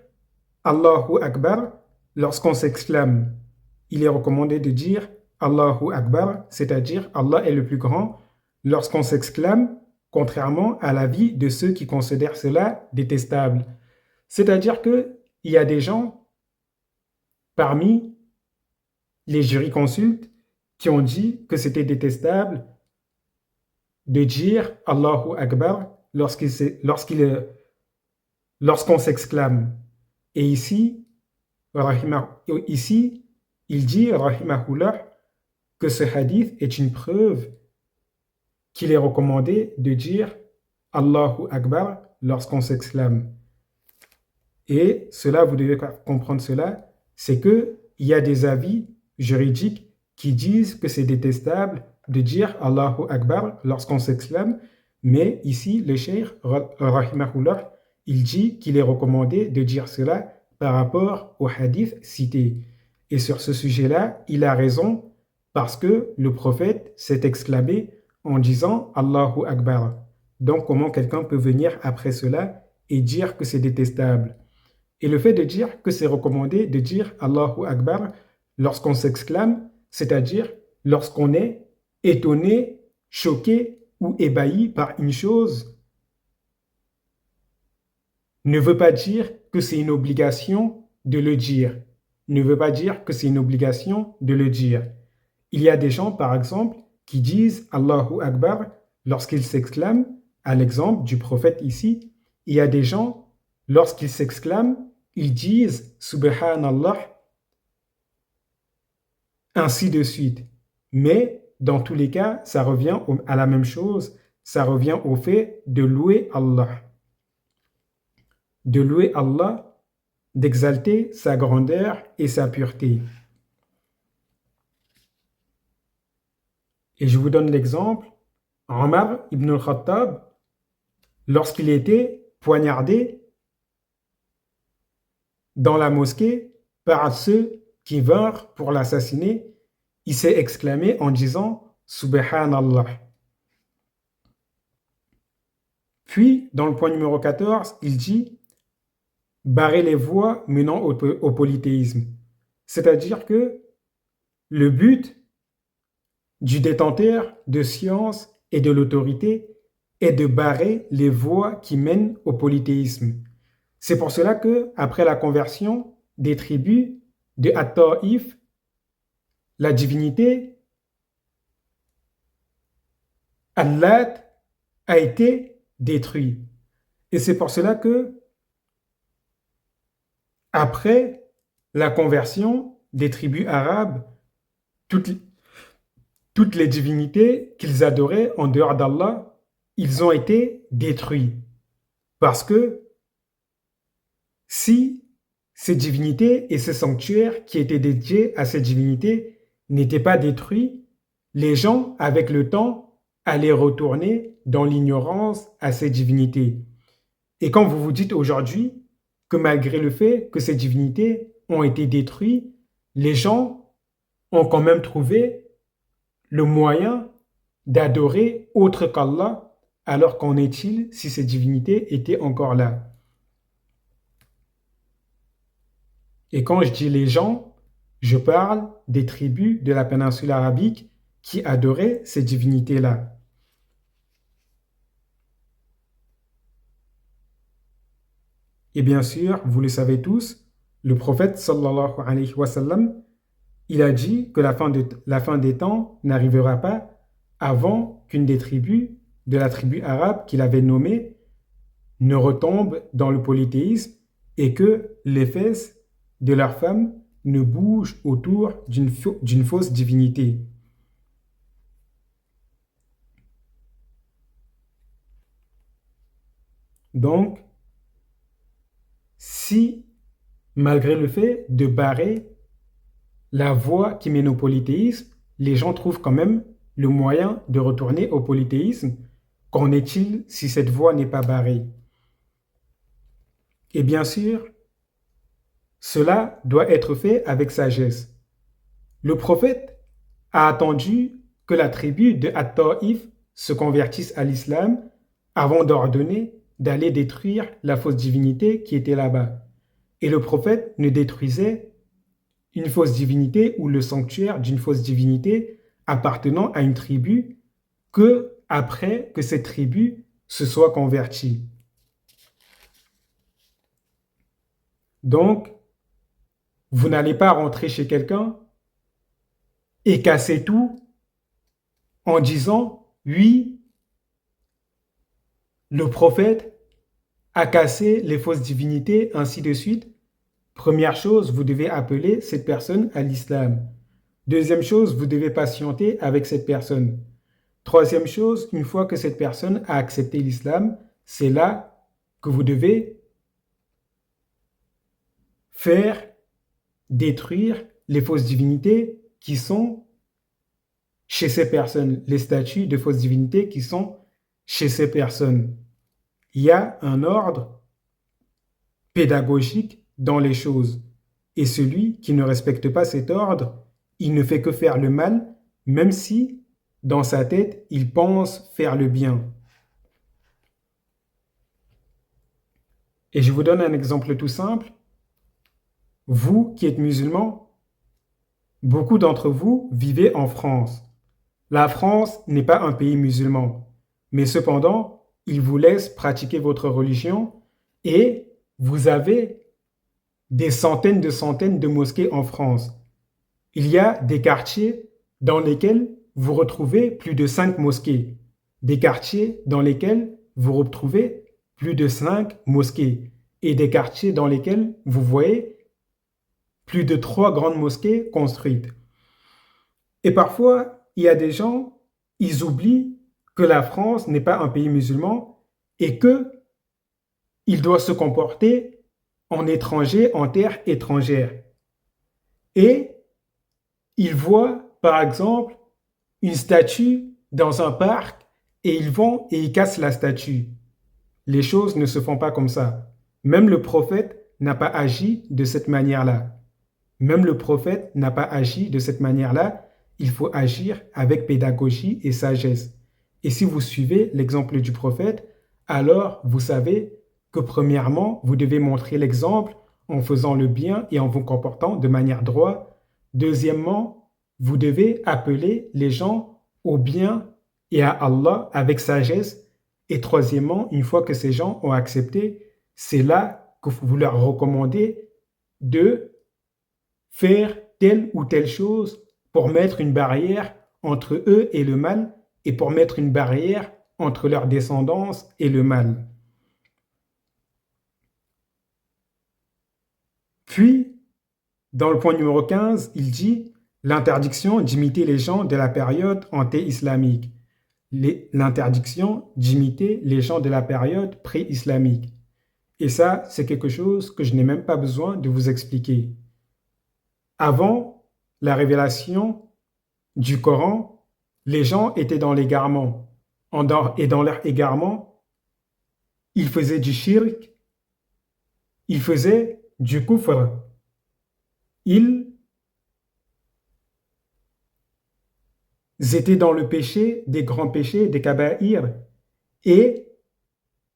Allahu Akbar lorsqu'on s'exclame. Il est recommandé de dire Allahu Akbar, c'est-à-dire Allah est le plus grand, lorsqu'on s'exclame contrairement à l'avis de ceux qui considèrent cela détestable. C'est-à-dire qu'il y a des gens parmi les jurisconsultes qui ont dit que c'était détestable de dire Allahu Akbar lorsqu'on s'exclame. Et ici, il dit, rahimahullah, que ce hadith est une preuve qu'il est recommandé de dire Allahu Akbar lorsqu'on s'exclame. Et cela, vous devez comprendre cela, c'est qu'il y a des avis juridiques qui disent que c'est détestable de dire Allahu Akbar lorsqu'on s'exclame, mais ici, le cheikh, rahimahullah, il dit qu'il est recommandé de dire cela par rapport au hadith cité. Et sur ce sujet-là, il a raison parce que le prophète s'est exclamé en disant Allahu Akbar. Donc, comment quelqu'un peut venir après cela et dire que c'est détestable? Et le fait de dire que c'est recommandé de dire Allahu Akbar lorsqu'on s'exclame, c'est-à-dire lorsqu'on est étonné, choqué ou ébahi par une chose, ne veut pas dire que c'est une obligation de le dire. Ne veut pas dire que c'est une obligation de le dire. Il y a des gens, par exemple, qui disent Allahu Akbar lorsqu'ils s'exclament, à l'exemple du prophète ici. Il y a des gens, lorsqu'ils s'exclament, ils disent Subhanallah, ainsi de suite. Mais dans tous les cas, ça revient à la même chose. Ça revient au fait de louer Allah. De louer Allah, d'exalter sa grandeur et sa pureté. Et je vous donne l'exemple. Omar ibn al-Khattab, lorsqu'il était poignardé dans la mosquée par ceux qui vinrent pour l'assassiner, il s'est exclamé en disant Subhanallah. Puis, dans le point numéro 14, il dit barrer les voies menant au polythéisme. C'est-à-dire que le but du détenteur de science et de l'autorité est de barrer les voies qui mènent au polythéisme. C'est pour cela que, après la conversion des tribus de At-Ta'if, la divinité Allah a été détruite. Et c'est pour cela que, après la conversion des tribus arabes, toutes les divinités qu'ils adoraient en dehors d'Allah, ils ont été détruits. Parce que si ces divinités et ces sanctuaires qui étaient dédiés à ces divinités n'étaient pas détruits, les gens, avec le temps, allaient retourner dans l'ignorance à ces divinités. Et quand vous vous dites aujourd'hui que malgré le fait que ces divinités ont été détruites, les gens ont quand même trouvé le moyen d'adorer autre qu'Allah, alors qu'en est-il si ces divinités étaient encore là? Et quand je dis les gens, je parle des tribus de la péninsule arabique qui adoraient ces divinités-là. Et bien sûr, vous le savez tous, le prophète sallallahu alayhi wa sallam, il a dit que la fin des temps n'arrivera pas avant qu'une des tribus de la tribu arabe qu'il avait nommée ne retombe dans le polythéisme et que les fesses de leurs femmes ne bougent autour d'une fausse divinité. Donc, si, malgré le fait de barrer la voie qui mène au polythéisme, les gens trouvent quand même le moyen de retourner au polythéisme, qu'en est-il si cette voie n'est pas barrée? Et bien sûr, cela doit être fait avec sagesse. Le prophète a attendu que la tribu de At-Ta'if se convertisse à l'islam avant d'ordonner d'aller détruire la fausse divinité qui était là-bas. Et le prophète ne détruisait une fausse divinité ou le sanctuaire d'une fausse divinité appartenant à une tribu que après que cette tribu se soit convertie. Donc, vous n'allez pas rentrer chez quelqu'un et casser tout en disant, oui, le prophète a cassé les fausses divinités, ainsi de suite. Première chose, vous devez appeler cette personne à l'islam. Deuxième chose, vous devez patienter avec cette personne. Troisième chose, une fois que cette personne a accepté l'islam, c'est là que vous devez faire détruire les fausses divinités qui sont chez ces personnes, les statues de fausses divinités qui sont chez ces personnes. Il y a un ordre pédagogique dans les choses. Et celui qui ne respecte pas cet ordre, il ne fait que faire le mal, même si, dans sa tête, il pense faire le bien. Et je vous donne un exemple tout simple. Vous qui êtes musulmans, beaucoup d'entre vous vivez en France. La France n'est pas un pays musulman, mais cependant, il vous laisse pratiquer votre religion et vous avez des centaines de mosquées en France. Il y a des quartiers dans lesquels vous retrouvez plus de 5 mosquées, des quartiers dans lesquels vous retrouvez plus de 5 mosquées et des quartiers dans lesquels vous voyez plus de 3 grandes mosquées construites. Et parfois, il y a des gens, ils oublient que la France n'est pas un pays musulman et que il doit se comporter en étranger, en terre étrangère. Et ils voient, par exemple, une statue dans un parc et ils vont et ils cassent la statue. Les choses ne se font pas comme ça. Même le prophète n'a pas agi de cette manière-là. Même le prophète n'a pas agi de cette manière-là. Il faut agir avec pédagogie et sagesse. Et si vous suivez l'exemple du prophète, alors vous savez que premièrement, vous devez montrer l'exemple en faisant le bien et en vous comportant de manière droite. Deuxièmement, vous devez appeler les gens au bien et à Allah avec sagesse. Et troisièmement, une fois que ces gens ont accepté, c'est là que vous leur recommandez de faire telle ou telle chose pour mettre une barrière entre eux et le mal et pour mettre une barrière entre leur descendance et le mal. Puis, dans le point numéro 15, il dit l'interdiction d'imiter les gens de la période anté-islamique. L'interdiction d'imiter les gens de la période pré-islamique. Et ça, c'est quelque chose que je n'ai même pas besoin de vous expliquer. Avant la révélation du Coran, les gens étaient dans l'égarement. Et dans leur égarement, ils faisaient du shirk, ils faisaient du kufr. Ils étaient dans le péché, des grands péchés, des kaba'ir, et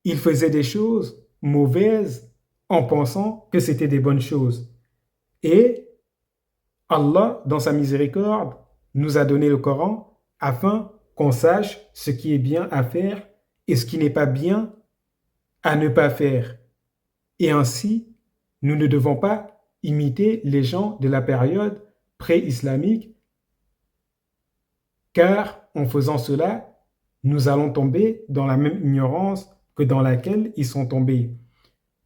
ils faisaient des choses mauvaises en pensant que c'était des bonnes choses. Et Allah, dans sa miséricorde, nous a donné le Coran afin qu'on sache ce qui est bien à faire et ce qui n'est pas bien à ne pas faire. Et ainsi, nous ne devons pas imiter les gens de la période pré-islamique, car en faisant cela, nous allons tomber dans la même ignorance que dans laquelle ils sont tombés.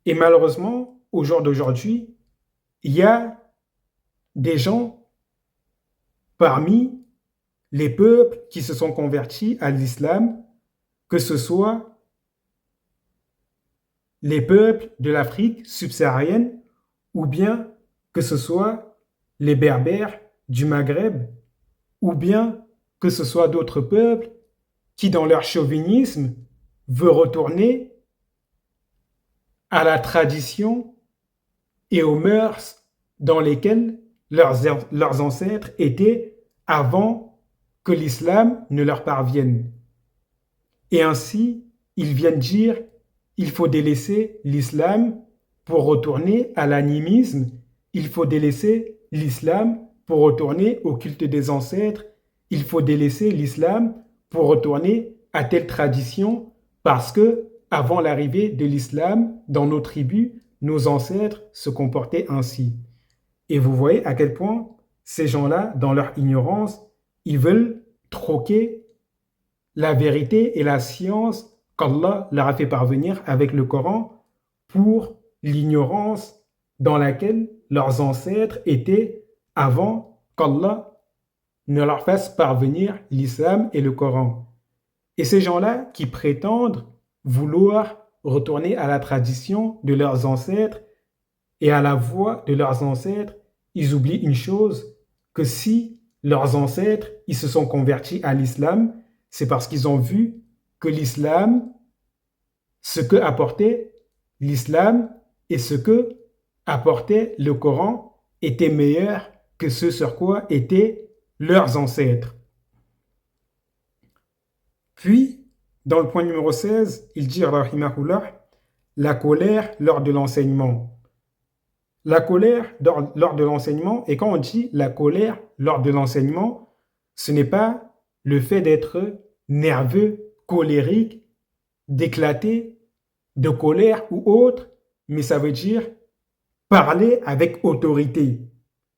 Et malheureusement, au jour d'aujourd'hui, il y a des gens parmi les peuples qui se sont convertis à l'islam, que ce soit les peuples de l'Afrique subsaharienne ou bien que ce soit les Berbères du Maghreb ou bien que ce soit d'autres peuples qui, dans leur chauvinisme, veulent retourner à la tradition et aux mœurs dans lesquelles leurs ancêtres étaient avant que l'islam ne leur parvienne. Et ainsi, ils viennent dire il faut délaisser l'islam pour retourner à l'animisme, il faut délaisser l'islam pour retourner au culte des ancêtres, il faut délaisser l'islam pour retourner à telle tradition parce que, avant l'arrivée de l'islam, dans nos tribus, nos ancêtres se comportaient ainsi. Et vous voyez à quel point ces gens-là, dans leur ignorance, ils veulent troquer la vérité et la science qu'Allah leur a fait parvenir avec le Coran pour l'ignorance dans laquelle leurs ancêtres étaient avant qu'Allah ne leur fasse parvenir l'islam et le Coran. Et ces gens-là qui prétendent vouloir retourner à la tradition de leurs ancêtres et à la voie de leurs ancêtres, ils oublient une chose, que si leurs ancêtres ils se sont convertis à l'islam, c'est parce qu'ils ont vu que l'islam, ce que apportait l'islam et ce que apportait le Coran était meilleur que ce sur quoi étaient leurs ancêtres. Puis, dans le point numéro 16, il dit, rahimahullah, la colère lors de l'enseignement. La colère lors de l'enseignement, et quand on dit la colère lors de l'enseignement, ce n'est pas le fait d'être nerveux, colérique, d'éclater, de colère ou autre, mais ça veut dire parler avec autorité.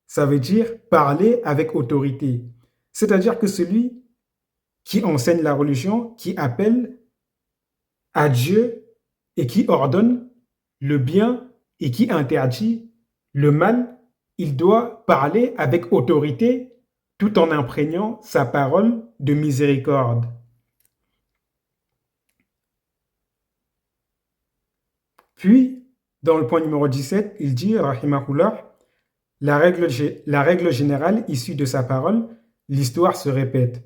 Ça veut dire parler avec autorité. C'est-à-dire que celui qui enseigne la religion, qui appelle à Dieu et qui ordonne le bien et qui interdit le mal, il doit parler avec autorité tout en imprégnant sa parole de miséricorde. Puis, dans le point numéro 17, il dit, rahimahullah, la règle générale issue de sa parole, l'histoire se répète.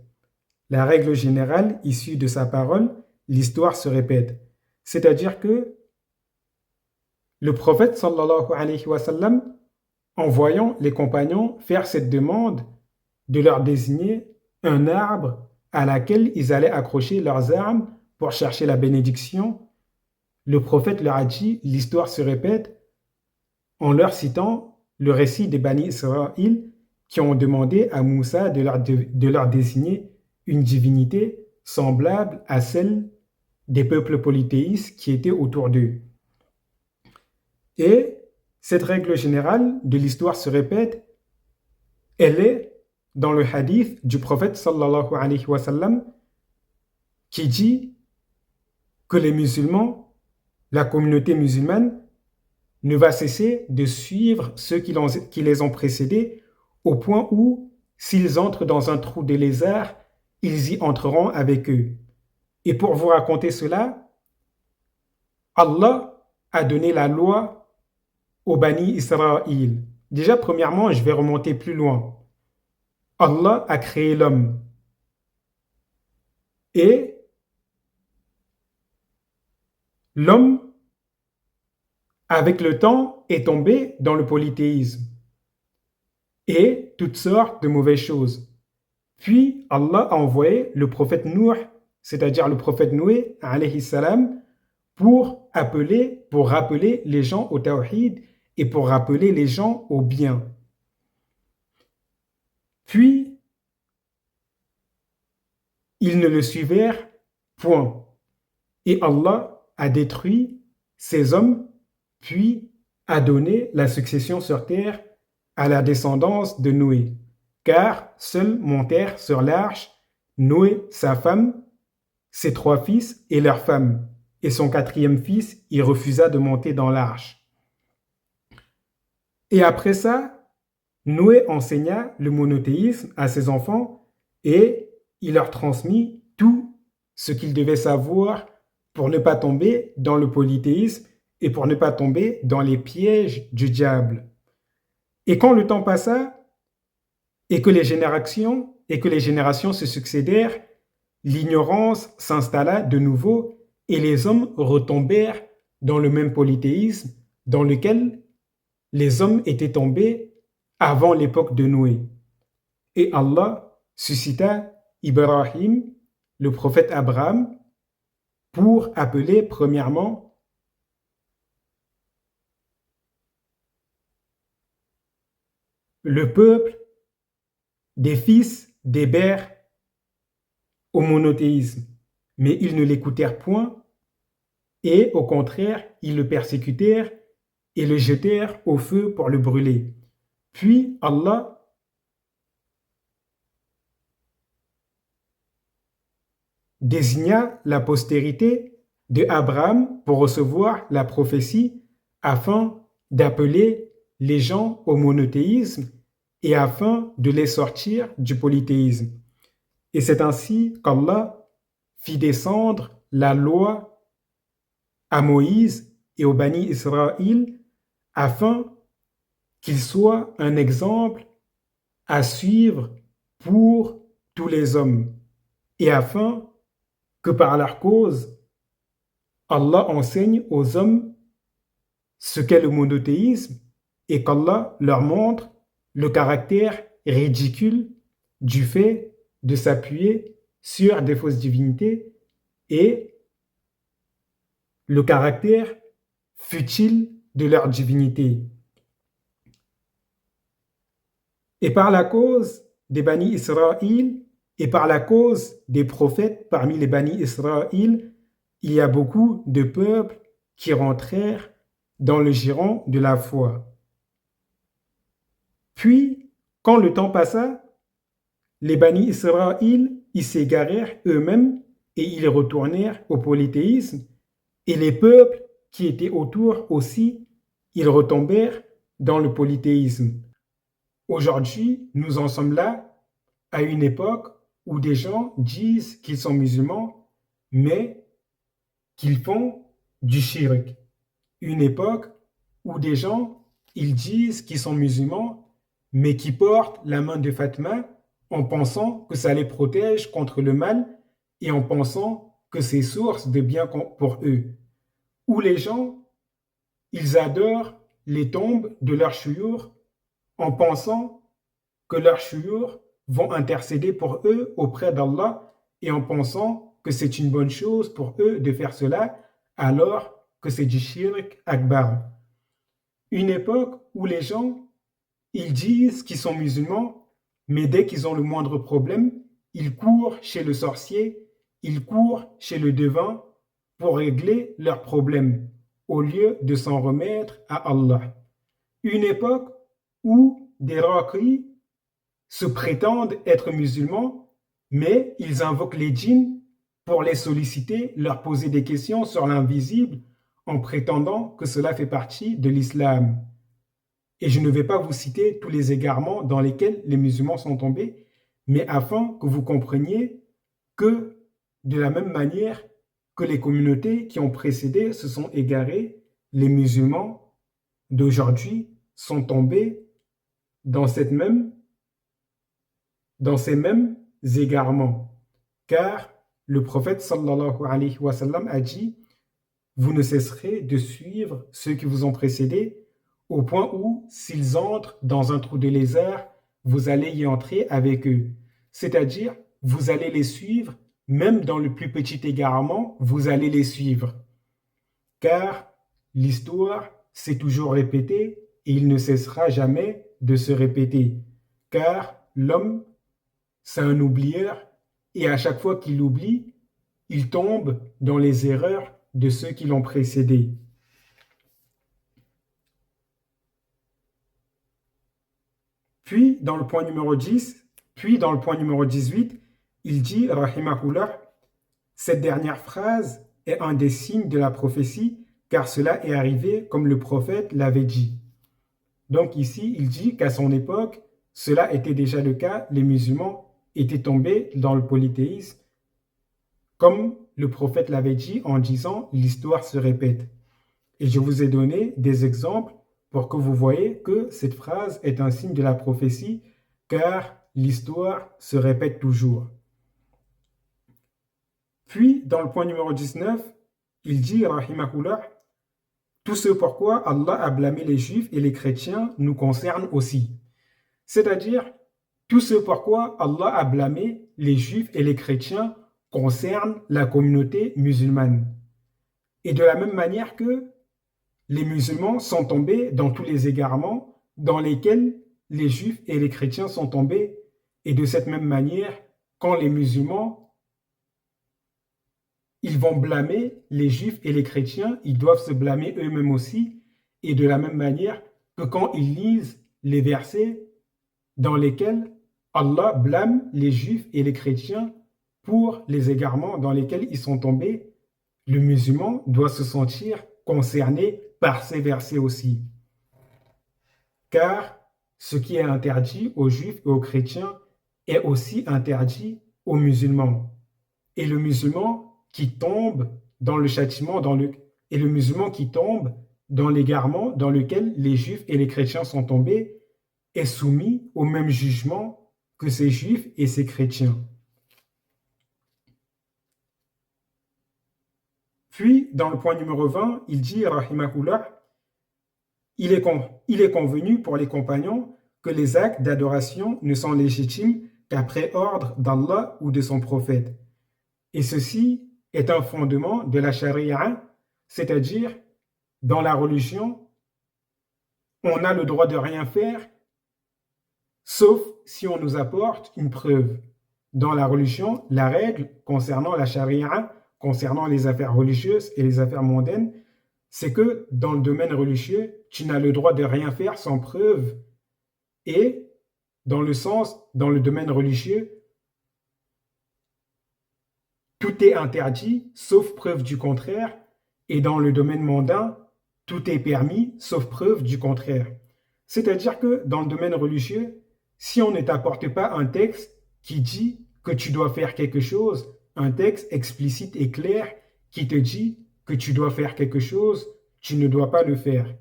La règle générale issue de sa parole, l'histoire se répète. C'est-à-dire que le prophète sallallahu alayhi wa sallam, en voyant les compagnons faire cette demande de leur désigner un arbre à laquelle ils allaient accrocher leurs armes pour chercher la bénédiction, le prophète leur a dit, l'histoire se répète, en leur citant le récit des Bani Israël qui ont demandé à Moussa de leur désigner une divinité semblable à celle des peuples polythéistes qui étaient autour d'eux. Et cette règle générale de l'histoire se répète, elle est dans le hadith du prophète sallallahu alayhi wa sallam qui dit que les musulmans, la communauté musulmane, ne va cesser de suivre ceux qui les ont précédés au point où, s'ils entrent dans un trou de lézard, ils y entreront avec eux. Et pour vous raconter cela, Allah a donné la loi aux Bani Israël. Déjà, premièrement, je vais remonter plus loin. Allah a créé l'homme. Et l'homme, avec le temps, est tombé dans le polythéisme et toutes sortes de mauvaises choses. Puis Allah a envoyé le prophète Nuh, c'est-à-dire le prophète Noé, alayhi salam, pour rappeler les gens au tawhid et pour rappeler les gens au bien. Puis, ils ne le suivirent point. Et Allah a détruit ces hommes, puis a donné la succession sur terre à la descendance de Noé. Car seuls montèrent sur l'arche Noé, sa femme, ses 3 fils et leurs femmes. Et son 4e fils, il refusa de monter dans l'arche. Et après ça, Noé enseigna le monothéisme à ses enfants et il leur transmit tout ce qu'ils devaient savoir pour ne pas tomber dans le polythéisme et pour ne pas tomber dans les pièges du diable. Et quand le temps passa et que les générations se succédèrent, l'ignorance s'installa de nouveau et les hommes retombèrent dans le même polythéisme dans lequel les hommes étaient tombés avant l'époque de Noé. Et Allah suscita Ibrahim, le prophète Abraham, pour appeler premièrement le peuple des fils d'Héber au monothéisme. mais ils ne l'écoutèrent point, et au contraire, ils le persécutèrent et le jetèrent au feu pour le brûler. Puis Allah désigna la postérité de Abraham pour recevoir la prophétie afin d'appeler les gens au monothéisme et afin de les sortir du polythéisme. Et c'est ainsi qu'Allah fit descendre la loi à Moïse et aux Bani Israël afin qu'ils soient un exemple à suivre pour tous les hommes et afin que par leur cause, Allah enseigne aux hommes ce qu'est le monothéisme et qu'Allah leur montre le caractère ridicule du fait de s'appuyer sur des fausses divinités et le caractère futile de leur divinité. Et par la cause des Bani Israël et par la cause des prophètes parmi les Bani Israël, il y a beaucoup de peuples qui rentrèrent dans le giron de la foi. Puis, quand le temps passa, les Bani Israël ils s'égarèrent eux-mêmes et ils retournèrent au polythéisme, et les peuples qui étaient autour aussi, ils retombèrent dans le polythéisme. Aujourd'hui, nous en sommes là à une époque où des gens disent qu'ils sont musulmans, mais qu'ils font du shirk. Une époque où des gens, ils disent qu'ils sont musulmans, mais qui portent la main de Fatima en pensant que ça les protège contre le mal et en pensant que c'est source de bien pour eux. Où les gens, ils adorent les tombes de leurs chouyours en pensant que leurs chouyours vont intercéder pour eux auprès d'Allah et en pensant que c'est une bonne chose pour eux de faire cela alors que c'est du shirk akbar. Une époque où les gens, ils disent qu'ils sont musulmans, mais dès qu'ils ont le moindre problème, ils courent chez le sorcier, ils courent chez le devin pour régler leurs problèmes au lieu de s'en remettre à Allah. Une époque où des raqis se prétendent être musulmans, mais ils invoquent les djinns pour les solliciter, leur poser des questions sur l'invisible en prétendant que cela fait partie de l'islam. Et je ne vais pas vous citer tous les égarements dans lesquels les musulmans sont tombés, mais afin que vous compreniez que de la même manière que les communautés qui ont précédé se sont égarées, les musulmans d'aujourd'hui sont tombés dans ces mêmes égarements. Car le prophète sallallahu alayhi wa sallam a dit: vous ne cesserez de suivre ceux qui vous ont précédés au point où, s'ils entrent dans un trou de lézard, vous allez y entrer avec eux. C'est-à-dire, vous allez les suivre, même dans le plus petit égarement, vous allez les suivre. Car l'histoire s'est toujours répétée et il ne cessera jamais de se répéter. Car l'homme, c'est un oublieur et à chaque fois qu'il oublie, il tombe dans les erreurs de ceux qui l'ont précédé. Puis, dans le point numéro 10, puis dans le point numéro 18, il dit, rahimahullah, cette dernière phrase est un des signes de la prophétie, car cela est arrivé comme le prophète l'avait dit. Donc ici, il dit qu'à son époque, cela était déjà le cas, les musulmans étaient tombés dans le polythéisme, comme le prophète l'avait dit en disant, l'histoire se répète. Et je vous ai donné des exemples pour que vous voyez que cette phrase est un signe de la prophétie, car l'histoire se répète toujours. Puis, dans le point numéro 19, il dit, rahimahullah, tout ce pourquoi Allah a blâmé les juifs et les chrétiens nous concerne aussi. C'est-à-dire, tout ce pourquoi Allah a blâmé les juifs et les chrétiens concerne la communauté musulmane. Et de la même manière que les musulmans sont tombés dans tous les égarements dans lesquels les juifs et les chrétiens sont tombés. Et de cette même manière, quand les musulmans ils vont blâmer les juifs et les chrétiens, ils doivent se blâmer eux-mêmes aussi, et de la même manière que quand ils lisent les versets dans lesquels Allah blâme les juifs et les chrétiens pour les égarements dans lesquels ils sont tombés, le musulman doit se sentir concerné par ces versets aussi. Car ce qui est interdit aux juifs et aux chrétiens est aussi interdit aux musulmans. Et le musulman qui tombe dans le châtiment, et le musulman qui tombe dans l'égarement dans lequel les juifs et les chrétiens sont tombés est soumis au même jugement que ces juifs et ces chrétiens. Puis, dans le point numéro 20, il dit, rahimahullah, il est convenu pour les compagnons que les actes d'adoration ne sont légitimes qu'après ordre d'Allah ou de son prophète. Et ceci est un fondement de la charia, c'est-à-dire dans la religion, on a le droit de rien faire, sauf si on nous apporte une preuve. Dans la religion, la règle concernant la charia, concernant les affaires religieuses et les affaires mondaines, c'est que dans le domaine religieux, tu n'as le droit de rien faire sans preuve. Et dans le domaine religieux, tout est interdit sauf preuve du contraire. Et dans le domaine mondain, tout est permis sauf preuve du contraire. C'est-à-dire que dans le domaine religieux, si on ne t'apporte pas un texte qui dit que tu dois faire quelque chose, un texte explicite et clair qui te dit que tu dois faire quelque chose, tu ne dois pas le faire.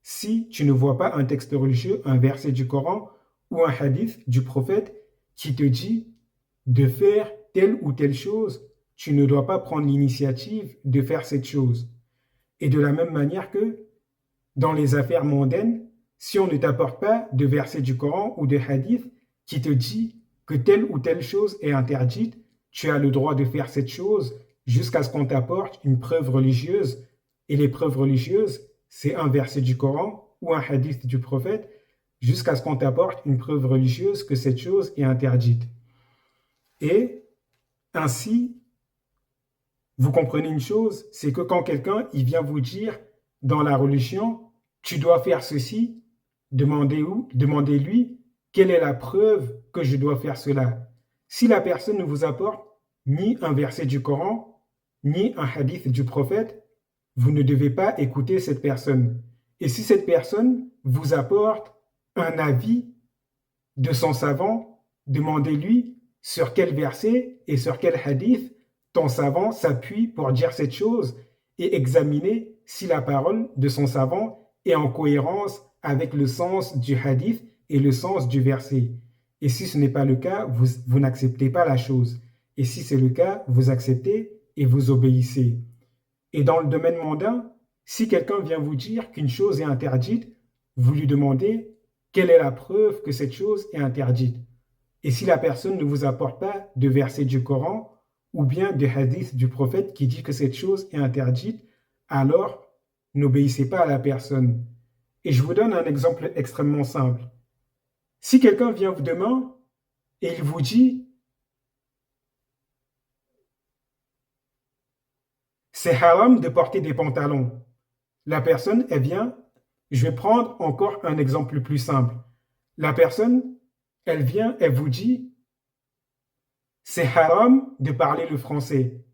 Si tu ne vois pas un texte religieux, un verset du Coran ou un hadith du prophète qui te dit de faire telle ou telle chose, tu ne dois pas prendre l'initiative de faire cette chose. Et de la même manière que dans les affaires mondaines, si on ne t'apporte pas de verset du Coran ou de hadith qui te dit que telle ou telle chose est interdite, tu as le droit de faire cette chose jusqu'à ce qu'on t'apporte une preuve religieuse. Et les preuves religieuses, c'est un verset du Coran ou un hadith du prophète, jusqu'à ce qu'on t'apporte une preuve religieuse que cette chose est interdite. Et ainsi, vous comprenez une chose, c'est que quand quelqu'un il vient vous dire dans la religion, tu dois faire ceci, demandez-lui quelle est la preuve que je dois faire cela. Si la personne ne vous apporte ni un verset du Coran, ni un hadith du prophète, vous ne devez pas écouter cette personne. Et si cette personne vous apporte un avis de son savant, demandez-lui sur quel verset et sur quel hadith ton savant s'appuie pour dire cette chose et examinez si la parole de son savant est en cohérence avec le sens du hadith et le sens du verset. Et si ce n'est pas le cas, vous n'acceptez pas la chose. Et si c'est le cas, vous acceptez et vous obéissez. Et dans le domaine mondain, si quelqu'un vient vous dire qu'une chose est interdite, vous lui demandez quelle est la preuve que cette chose est interdite. Et si la personne ne vous apporte pas de verset du Coran ou bien de hadith du prophète qui dit que cette chose est interdite, alors n'obéissez pas à la personne. Et je vous donne un exemple extrêmement simple. Si quelqu'un vient demain et il vous dit c'est haram de porter des pantalons, la personne, elle vient, je vais prendre encore un exemple plus simple. La personne, elle vient, elle vous dit c'est haram de parler le français.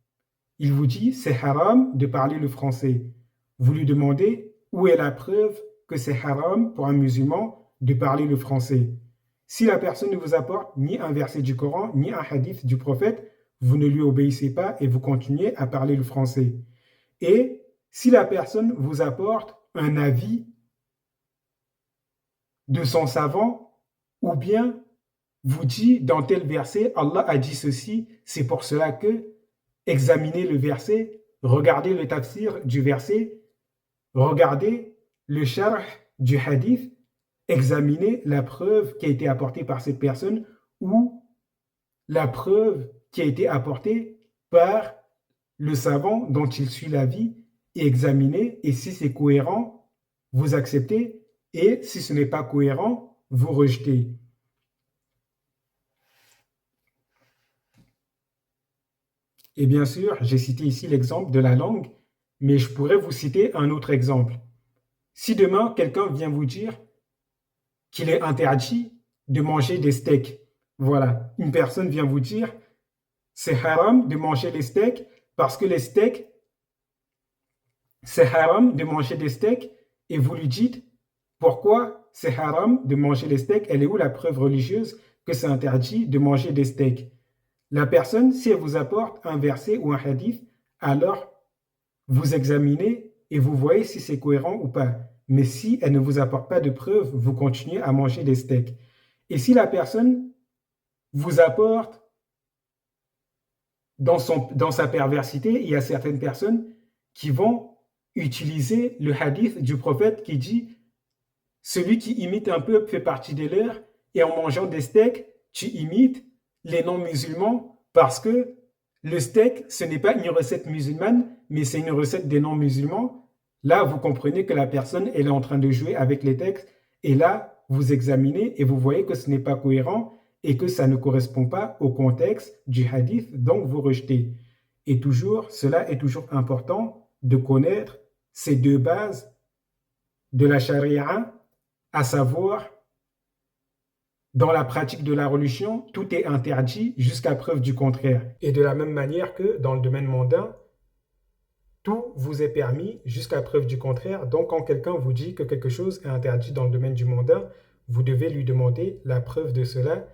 Il vous dit c'est haram de parler le français. Vous lui demandez où est la preuve que c'est haram pour un musulman de parler le français. Si la personne ne vous apporte ni un verset du Coran, ni un hadith du prophète, vous ne lui obéissez pas et vous continuez à parler le français. Et si la personne vous apporte un avis de son savant, ou bien vous dit dans tel verset, Allah a dit ceci, c'est pour cela que examinez le verset, regardez le tafsir du verset, regardez le sharh du hadith, examinez la preuve qui a été apportée par cette personne ou la preuve qui a été apportée par le savant dont il suit l'avis et examinez, et si c'est cohérent, vous acceptez, et si ce n'est pas cohérent, vous rejetez. Et bien sûr, j'ai cité ici l'exemple de la langue, mais je pourrais vous citer un autre exemple. Si demain, quelqu'un vient vous dire qu'il est interdit de manger des steaks, voilà, une personne vient vous dire, c'est haram de manger les steaks parce que les steaks, c'est haram de manger des steaks, et vous lui dites, pourquoi c'est haram de manger les steaks? Elle est où la preuve religieuse que c'est interdit de manger des steaks? La personne, si elle vous apporte un verset ou un hadith, alors vous examinez et vous voyez si c'est cohérent ou pas. Mais si elle ne vous apporte pas de preuves, vous continuez à manger des steaks. Et si la personne vous apporte dans sa perversité, il y a certaines personnes qui vont utiliser le hadith du prophète qui dit celui qui imite un peuple fait partie des leurs, et en mangeant des steaks, tu imites les non-musulmans parce que le steak, ce n'est pas une recette musulmane, mais c'est une recette des non-musulmans. Là, vous comprenez que la personne, elle est en train de jouer avec les textes, et là, vous examinez et vous voyez que ce n'est pas cohérent et que ça ne correspond pas au contexte du hadith, donc vous rejetez. Et toujours, cela est toujours important de connaître ces deux bases de la charia, à savoir, dans la pratique de la religion, tout est interdit jusqu'à preuve du contraire. Et de la même manière que dans le domaine mondain, tout vous est permis jusqu'à preuve du contraire. Donc, quand quelqu'un vous dit que quelque chose est interdit dans le domaine du mondain, vous devez lui demander la preuve de cela.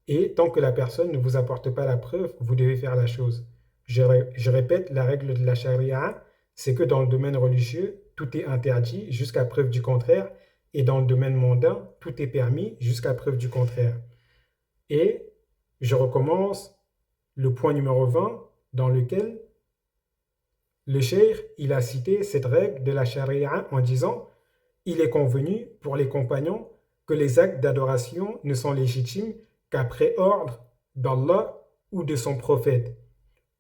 Et tant que la personne ne vous apporte pas la preuve, vous devez faire la chose. Je répète, la règle de la charia, c'est que dans le domaine religieux, tout est interdit jusqu'à preuve du contraire. Et dans le domaine mondain, tout est permis jusqu'à preuve du contraire. Et je recommence le point numéro 20 dans lequel le cheikh, il a cité cette règle de la charia en disant « Il est convenu pour les compagnons que les actes d'adoration ne sont légitimes qu'après ordre d'Allah ou de son prophète. »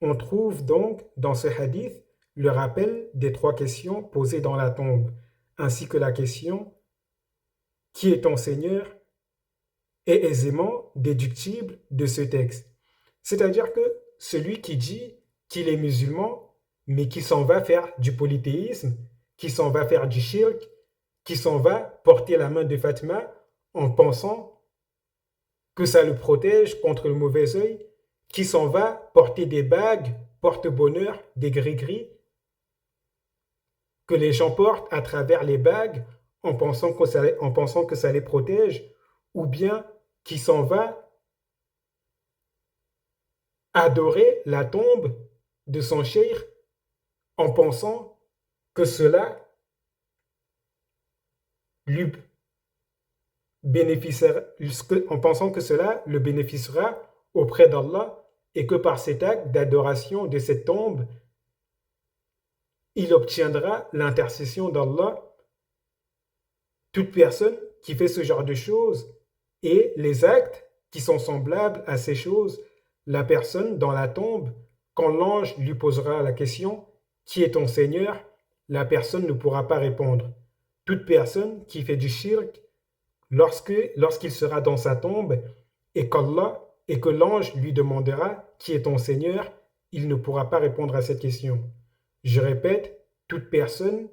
On trouve donc dans ce hadith le rappel des trois questions posées dans la tombe, ainsi que la question « Qui est ton Seigneur ?» est aisément déductible de ce texte. C'est-à-dire que celui qui dit qu'il est musulman, mais qui s'en va faire du polythéisme, qui s'en va faire du shirk, qui s'en va porter la main de Fatima en pensant que ça le protège contre le mauvais œil, qui s'en va porter des bagues, porte-bonheur, des gris-gris, que les gens portent à travers les bagues en pensant que ça les protège, ou bien qui s'en va adorer la tombe de son cheikh en pensant que cela lui bénéficiera, en pensant que cela le bénéficiera auprès d'Allah et que par cet acte d'adoration de cette tombe, il obtiendra l'intercession d'Allah. Toute personne qui fait ce genre de choses et les actes qui sont semblables à ces choses, la personne dans la tombe, quand l'ange lui posera la question « Qui est ton Seigneur ?», la personne ne pourra pas répondre. Toute personne qui fait du shirk, lorsqu'il sera dans sa tombe et que l'ange lui demandera « Qui est ton Seigneur ?», il ne pourra pas répondre à cette question. Je répète, toute personne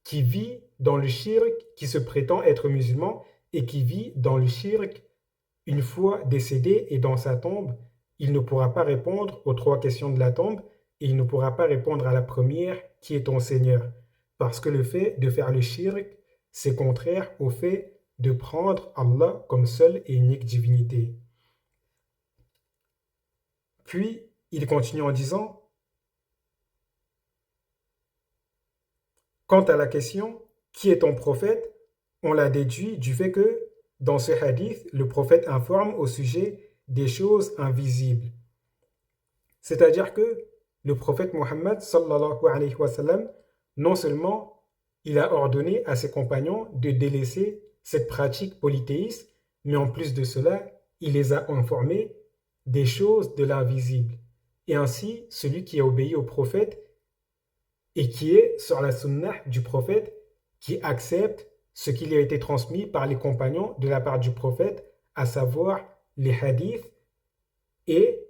qui vit dans le shirk, qui se prétend être musulman et qui vit dans le shirk, une fois décédé et dans sa tombe, il ne pourra pas répondre aux trois questions de la tombe et il ne pourra pas répondre à la première, qui est ton Seigneur? Parce que le fait de faire le shirk, c'est contraire au fait de prendre Allah comme seule et unique divinité. Puis, il continue en disant, quant à la question, qui est ton prophète? On l'a déduit du fait que, dans ce hadith, le prophète informe au sujet des choses invisibles. C'est-à-dire que le prophète Mohammed sallallahu alayhi wa sallam, non seulement il a ordonné à ses compagnons de délaisser cette pratique polythéiste, mais en plus de cela, il les a informés des choses de l'invisible. Et ainsi, celui qui a obéi au prophète et qui est sur la sunnah du prophète, qui accepte ce qui lui a été transmis par les compagnons de la part du prophète, à savoir les hadiths, et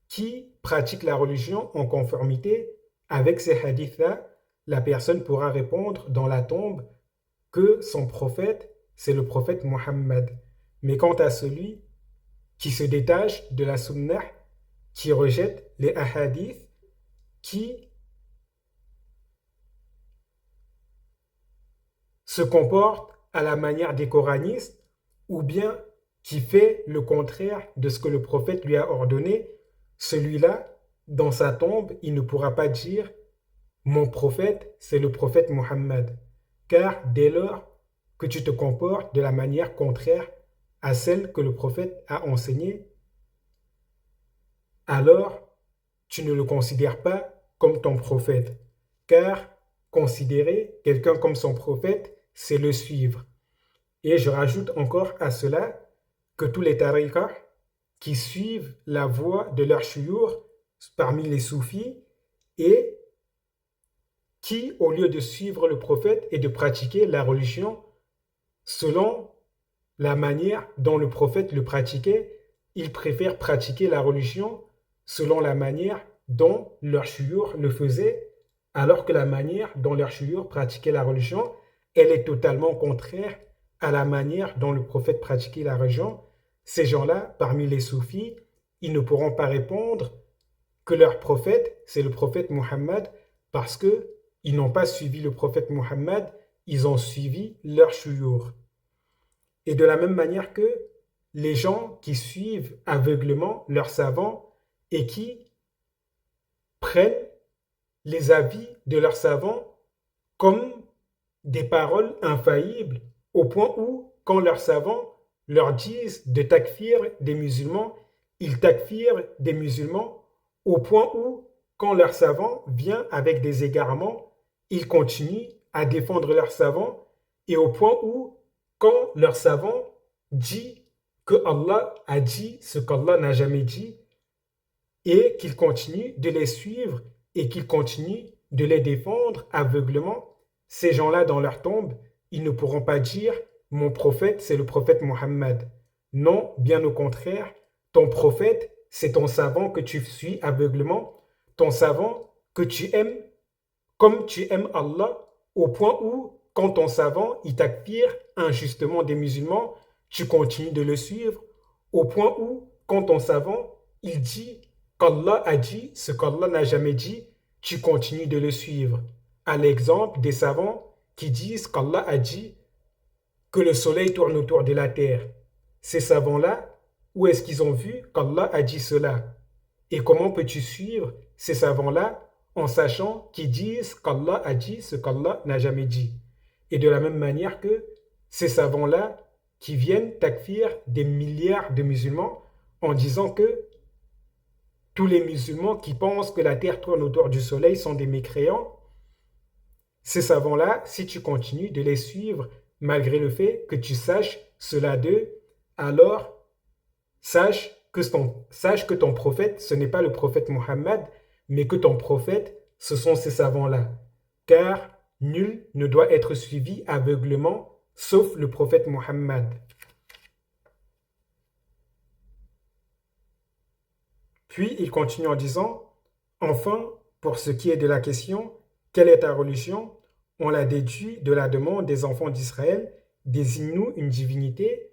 qui pratique la religion en conformité avec ces hadiths-là, la personne pourra répondre dans la tombe que son prophète, c'est le prophète Mohammed. Mais quant à celui qui se détache de la sunnah, qui rejette les hadiths, qui se comporte à la manière des coranistes, ou bien qui fait le contraire de ce que le prophète lui a ordonné, celui-là, dans sa tombe, il ne pourra pas dire mon prophète, c'est le prophète Mohammed. Car dès lors que tu te comportes de la manière contraire à celle que le prophète a enseignée, alors tu ne le considères pas comme ton prophète. Car considérer quelqu'un comme son prophète, c'est le suivre. Et je rajoute encore à cela que tous les tariqas qui suivent la voie de leur shuyukh parmi les soufis et qui, au lieu de suivre le prophète et de pratiquer la religion selon la manière dont le prophète le pratiquait, ils préfèrent pratiquer la religion selon la manière dont leur shuyukh le faisait, alors que la manière dont leur shuyukh pratiquait la religion, elle est totalement contraire à la manière dont le prophète pratiquait la religion. Ces gens-là, parmi les soufis, ils ne pourront pas répondre que leur prophète, c'est le prophète Muhammad, parce que ils n'ont pas suivi le prophète Muhammad, ils ont suivi leur shuyukh. Et de la même manière que les gens qui suivent aveuglément leurs savants et qui prennent les avis de leurs savants comme des paroles infaillibles, au point où, quand leurs savants leur disent de takfir des musulmans, ils takfirent des musulmans, au point où, quand leur savant vient avec des égarements, ils continuent à défendre leurs savants, et au point où, quand leur savant dit que Allah a dit ce qu'Allah n'a jamais dit, et qu'ils continuent de les suivre et qu'ils continuent de les défendre aveuglement, ces gens-là dans leur tombe, ils ne pourront pas dire mon prophète, c'est le prophète Mohammed. Non, bien au contraire, ton prophète, c'est ton savant que tu suis aveuglement, ton savant que tu aimes comme tu aimes Allah, au point où, quand ton savant, il takfire injustement des musulmans, tu continues de le suivre, au point où, quand ton savant, il dit qu'Allah a dit ce qu'Allah n'a jamais dit, tu continues de le suivre. À l'exemple des savants qui disent qu'Allah a dit que le soleil tourne autour de la terre. Ces savants-là, où est-ce qu'ils ont vu qu'Allah a dit cela? Et comment peux-tu suivre ces savants-là en sachant qu'ils disent qu'Allah a dit ce qu'Allah n'a jamais dit? Et de la même manière que ces savants-là qui viennent takfir des milliards de musulmans en disant que tous les musulmans qui pensent que la terre tourne autour du soleil sont des mécréants, ces savants-là, si tu continues de les suivre malgré le fait que tu saches cela d'eux, alors sache que ton prophète, ce n'est pas le prophète Mohammed, mais que ton prophète, ce sont ces savants-là. Car nul ne doit être suivi aveuglement, sauf le prophète Mohammed. Puis il continue en disant, enfin, pour ce qui est de la question, quelle est ta religion? On l'a déduit de la demande des enfants d'Israël, désigne-nous une divinité.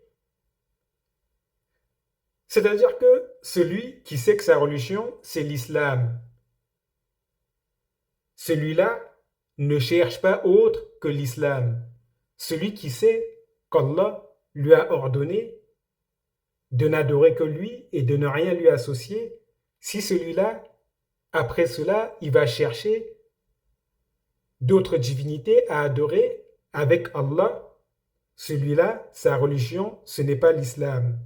C'est-à-dire que celui qui sait que sa religion, c'est l'islam, celui-là ne cherche pas autre que l'islam. Celui qui sait qu'Allah lui a ordonné de n'adorer que lui et de ne rien lui associer, si celui-là, après cela, il va chercher d'autres divinités à adorer avec Allah, celui-là, sa religion, ce n'est pas l'islam.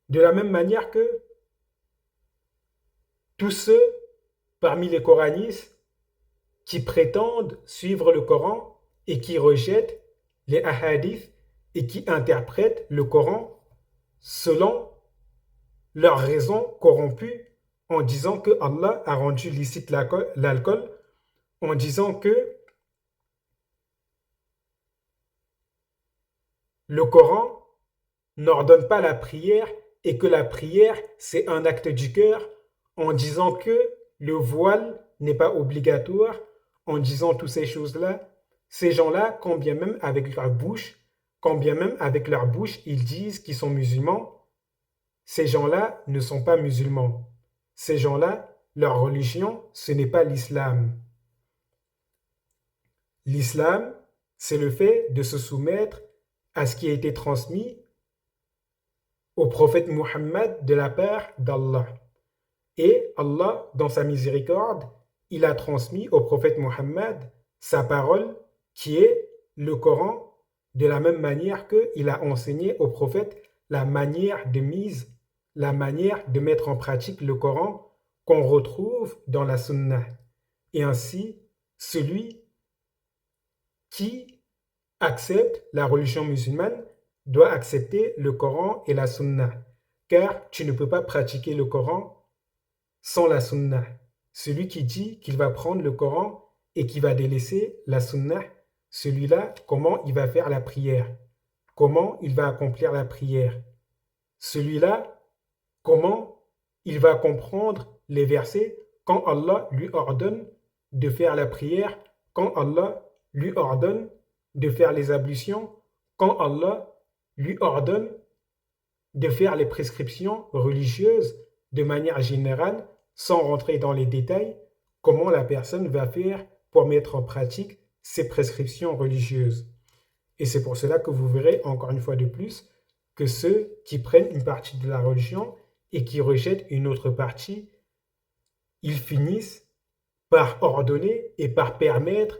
De la même manière que tous ceux parmi les coranistes qui prétendent suivre le Coran et qui rejettent les hadiths et qui interprètent le Coran selon leurs raisons corrompues en disant que Allah a rendu licite l'alcool, en disant que le Coran n'ordonne pas la prière et que la prière, c'est un acte du cœur, en disant que le voile n'est pas obligatoire, en disant toutes ces choses-là, ces gens-là, quand bien même avec leur bouche, ils disent qu'ils sont musulmans, ces gens-là ne sont pas musulmans. Ces gens-là, leur religion, ce n'est pas l'islam. L'islam, c'est le fait de se soumettre à ce qui a été transmis au prophète Muhammad de la part d'Allah. Et Allah, dans sa miséricorde, il a transmis au prophète Muhammad sa parole qui est le Coran, de la même manière qu'il a enseigné au prophète la manière de mise, la manière de mettre en pratique le Coran qu'on retrouve dans la Sunna. Et ainsi, celui qui accepte la religion musulmane doit accepter le Coran et la Sunna, car tu ne peux pas pratiquer le Coran sans la Sunna. Celui qui dit qu'il va prendre le Coran et qui va délaisser la Sunna, celui-là, comment il va faire la prière? Comment il va accomplir la prière? Celui-là, comment il va comprendre les versets quand Allah lui ordonne de faire la prière, quand Allah lui ordonne de faire les ablutions, quand Allah lui ordonne de faire les prescriptions religieuses de manière générale, sans rentrer dans les détails, comment la personne va faire pour mettre en pratique ces prescriptions religieuses. Et c'est pour cela que vous verrez encore une fois de plus que ceux qui prennent une partie de la religion et qui rejettent une autre partie, ils finissent par ordonner et par permettre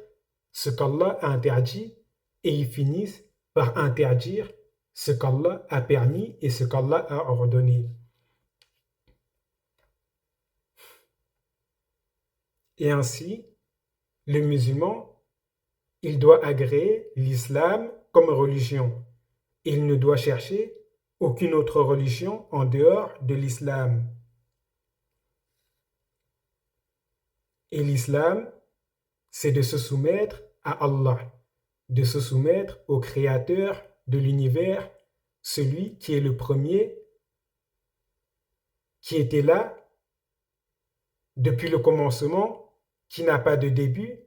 ce qu'Allah a interdit et ils finissent par interdire ce qu'Allah a permis et ce qu'Allah a ordonné. Et ainsi, le musulman, il doit agréer l'islam comme religion. Il ne doit chercher aucune autre religion en dehors de l'islam. Et l'islam, c'est de se soumettre à Allah, de se soumettre au Créateur de l'univers, celui qui est le premier, qui était là depuis le commencement, qui n'a pas de début,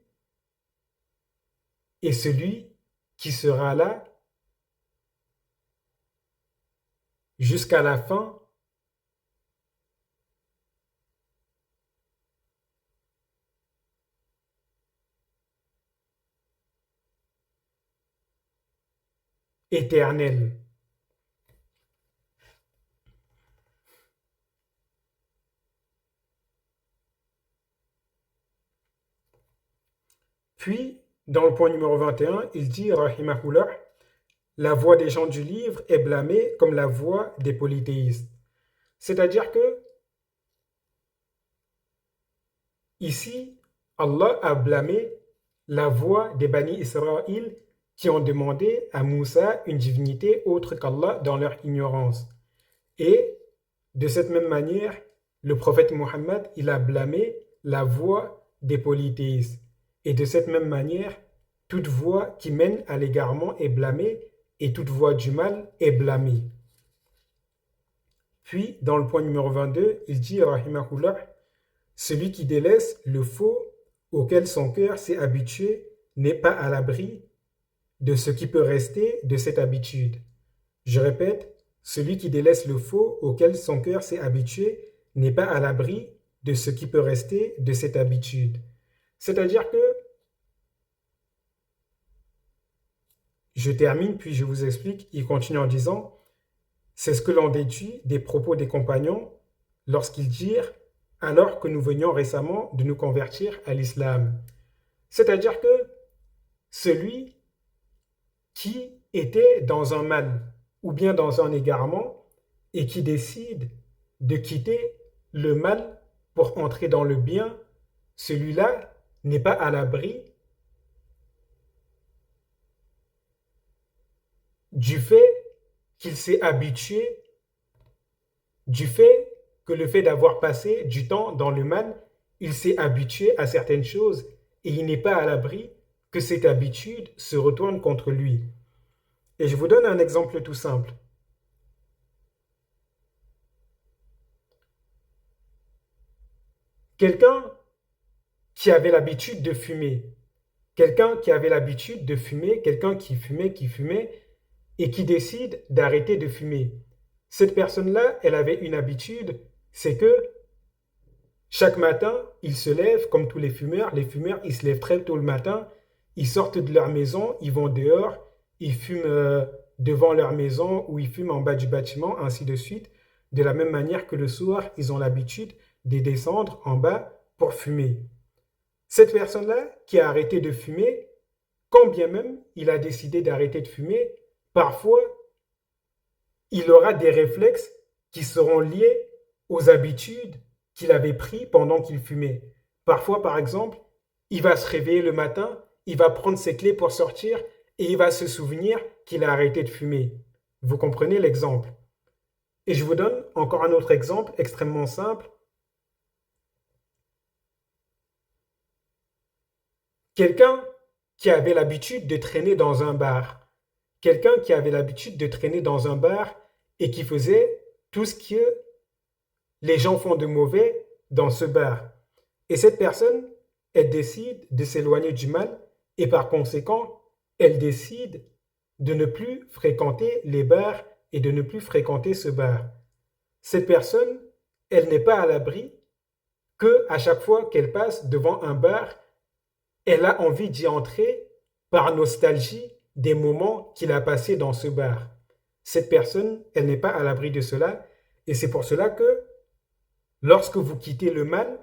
et celui qui sera là jusqu'à la fin, éternel. Puis, dans le point numéro 21, il dit, rahimahullah, la voix des gens du livre est blâmée comme la voix des polythéistes. C'est-à-dire que, ici, Allah a blâmé la voix des Bani Israël qui ont demandé à Moussa une divinité autre qu'Allah dans leur ignorance. Et, de cette même manière, le prophète Mohammed, il a blâmé la voix des polythéistes. Et de cette même manière, toute voix qui mène à l'égarement est blâmée et toute voix du mal est blâmée. Puis, dans le point numéro 22, il dit, rahimahullah, celui qui délaisse le faux auquel son cœur s'est habitué n'est pas à l'abri de ce qui peut rester de cette habitude. Je répète, celui qui délaisse le faux auquel son cœur s'est habitué n'est pas à l'abri de ce qui peut rester de cette habitude. C'est-à-dire que, je termine puis je vous explique, il continue en disant, c'est ce que l'on déduit des propos des compagnons lorsqu'ils dirent « alors que nous venions récemment de nous convertir à l'islam ». C'est-à-dire que celui qui était dans un mal ou bien dans un égarement et qui décide de quitter le mal pour entrer dans le bien, celui-là n'est pas à l'abri du fait qu'il s'est habitué, du fait que le fait d'avoir passé du temps dans le mal, il s'est habitué à certaines choses et il n'est pas à l'abri que cette habitude se retourne contre lui. Et je vous donne un exemple tout simple. Quelqu'un qui avait l'habitude de fumer, quelqu'un qui avait l'habitude de fumer, quelqu'un qui fumait, et qui décide d'arrêter de fumer. Cette personne-là, elle avait une habitude, c'est que chaque matin, ils se lèvent comme tous les fumeurs. Les fumeurs, ils se lèvent très tôt le matin, ils sortent de leur maison, ils vont dehors, ils fument devant leur maison ou ils fument en bas du bâtiment, ainsi de suite. De la même manière que le soir, ils ont l'habitude de descendre en bas pour fumer. Cette personne-là qui a arrêté de fumer, quand bien même il a décidé d'arrêter de fumer, parfois il aura des réflexes qui seront liés aux habitudes qu'il avait prises pendant qu'il fumait. Parfois, par exemple, il va se réveiller le matin, il va prendre ses clés pour sortir et il va se souvenir qu'il a arrêté de fumer. Vous comprenez l'exemple? Et je vous donne encore un autre exemple extrêmement simple. Quelqu'un qui avait l'habitude de traîner dans un bar. Quelqu'un qui avait l'habitude de traîner dans un bar et qui faisait tout ce que les gens font de mauvais dans ce bar. Et cette personne, elle décide de s'éloigner du mal et par conséquent, elle décide de ne plus fréquenter les bars et de ne plus fréquenter ce bar. Cette personne, elle n'est pas à l'abri que à chaque fois qu'elle passe devant un bar, elle a envie d'y entrer par nostalgie des moments qu'il a passés dans ce bar. Cette personne, elle n'est pas à l'abri de cela et c'est pour cela que lorsque vous quittez le mal,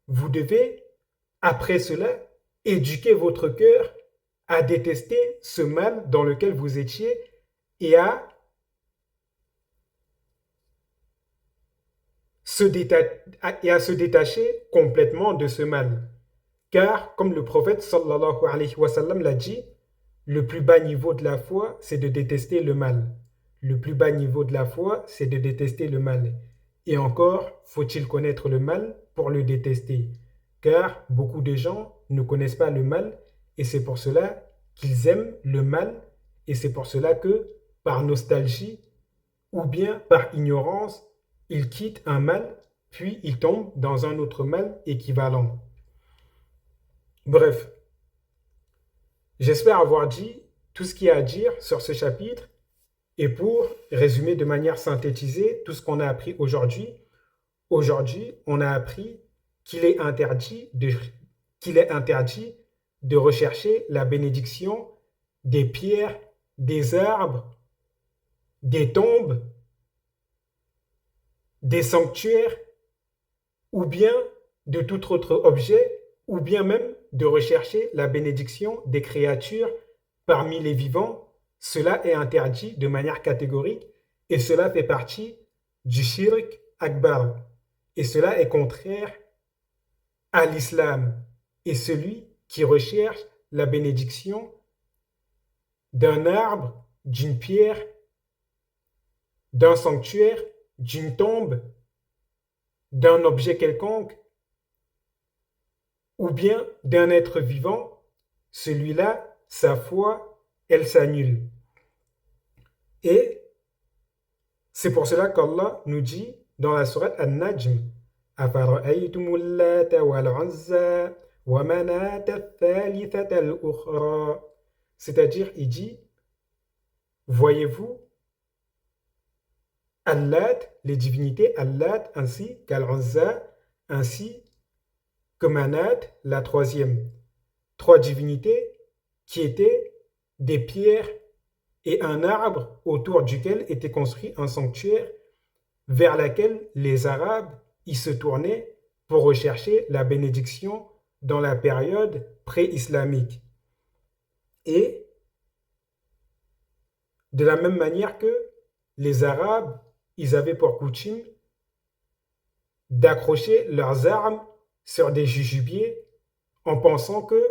vous devez, après cela, éduquer votre cœur à détester ce mal dans lequel vous étiez et à se détacher complètement de ce mal. Car, comme le prophète sallallahu alayhi wa sallam l'a dit, le plus bas niveau de la foi, c'est de détester le mal. Le plus bas niveau de la foi, c'est de détester le mal. Et encore, faut-il connaître le mal pour le détester. Car beaucoup de gens ne connaissent pas le mal et c'est pour cela qu'ils aiment le mal et c'est pour cela que, par nostalgie ou bien par ignorance, ils quittent un mal puis ils tombent dans un autre mal équivalent. Bref, j'espère avoir dit tout ce qu'il y a à dire sur ce chapitre. Et pour résumer de manière synthétisée tout ce qu'on a appris aujourd'hui, on a appris qu'il est interdit qu'il est interdit de rechercher la bénédiction des pierres, des arbres, des tombes, des sanctuaires, ou bien de tout autre objet, ou bien même de rechercher la bénédiction des créatures parmi les vivants. Cela est interdit de manière catégorique et cela fait partie du shirk akbar. Et cela est contraire à l'islam. Et celui qui recherche la bénédiction d'un arbre, d'une pierre, d'un sanctuaire, d'une tombe, d'un objet quelconque, ou bien d'un être vivant, celui-là, sa foi, elle s'annule. Et c'est pour cela qu'Allah nous dit dans la sourate An-Najm, أَفَرَأَيْتُمُ اللَّاتَ وَالْعُزَّى وَمَنَاةَ الثَّالِثَةَ الْأُخْرَى. C'est-à-dire, il dit, voyez-vous Allat, les divinités Allat ainsi qu'Al-Uzza, ainsi que Manat, la troisième. Trois divinités qui étaient des pierres et un arbre autour duquel était construit un sanctuaire vers laquelle les Arabes y se tournaient pour rechercher la bénédiction dans la période pré-islamique. Et de la même manière que les Arabes, ils avaient pour coutume d'accrocher leurs armes sur des jujubiers en pensant que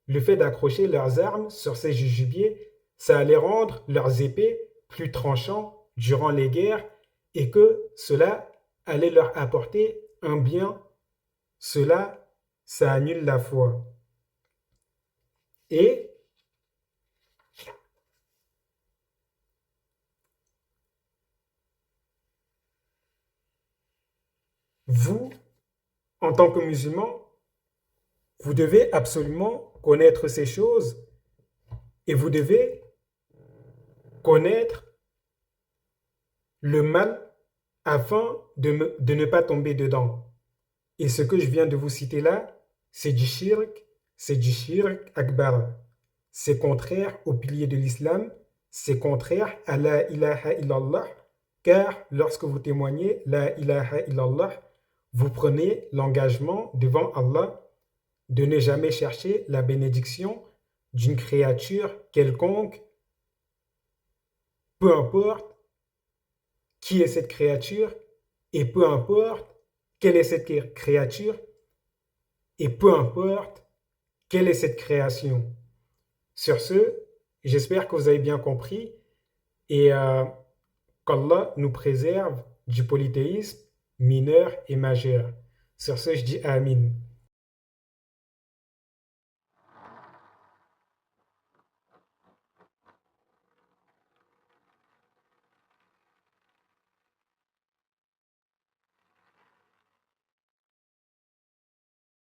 le fait d'accrocher leurs armes sur ces jujubiers, ça allait rendre leurs épées plus tranchants durant les guerres et que cela allait leur apporter un bien. Cela, ça annule la foi. Et vous, en tant que musulman, vous devez absolument connaître ces choses et vous devez connaître le mal afin de ne pas tomber dedans. Et ce que je viens de vous citer là, c'est du shirk akbar. C'est contraire au pilier de l'islam, c'est contraire à la ilaha illallah, car lorsque vous témoignez la ilaha illallah, vous prenez l'engagement devant Allah de ne jamais chercher la bénédiction d'une créature quelconque, peu importe qui est cette créature, et peu importe quelle est cette créature, et peu importe quelle est cette création. Sur ce, j'espère que vous avez bien compris et qu'Allah nous préserve du polythéisme mineur et majeur. Sur ce, je dis Amin.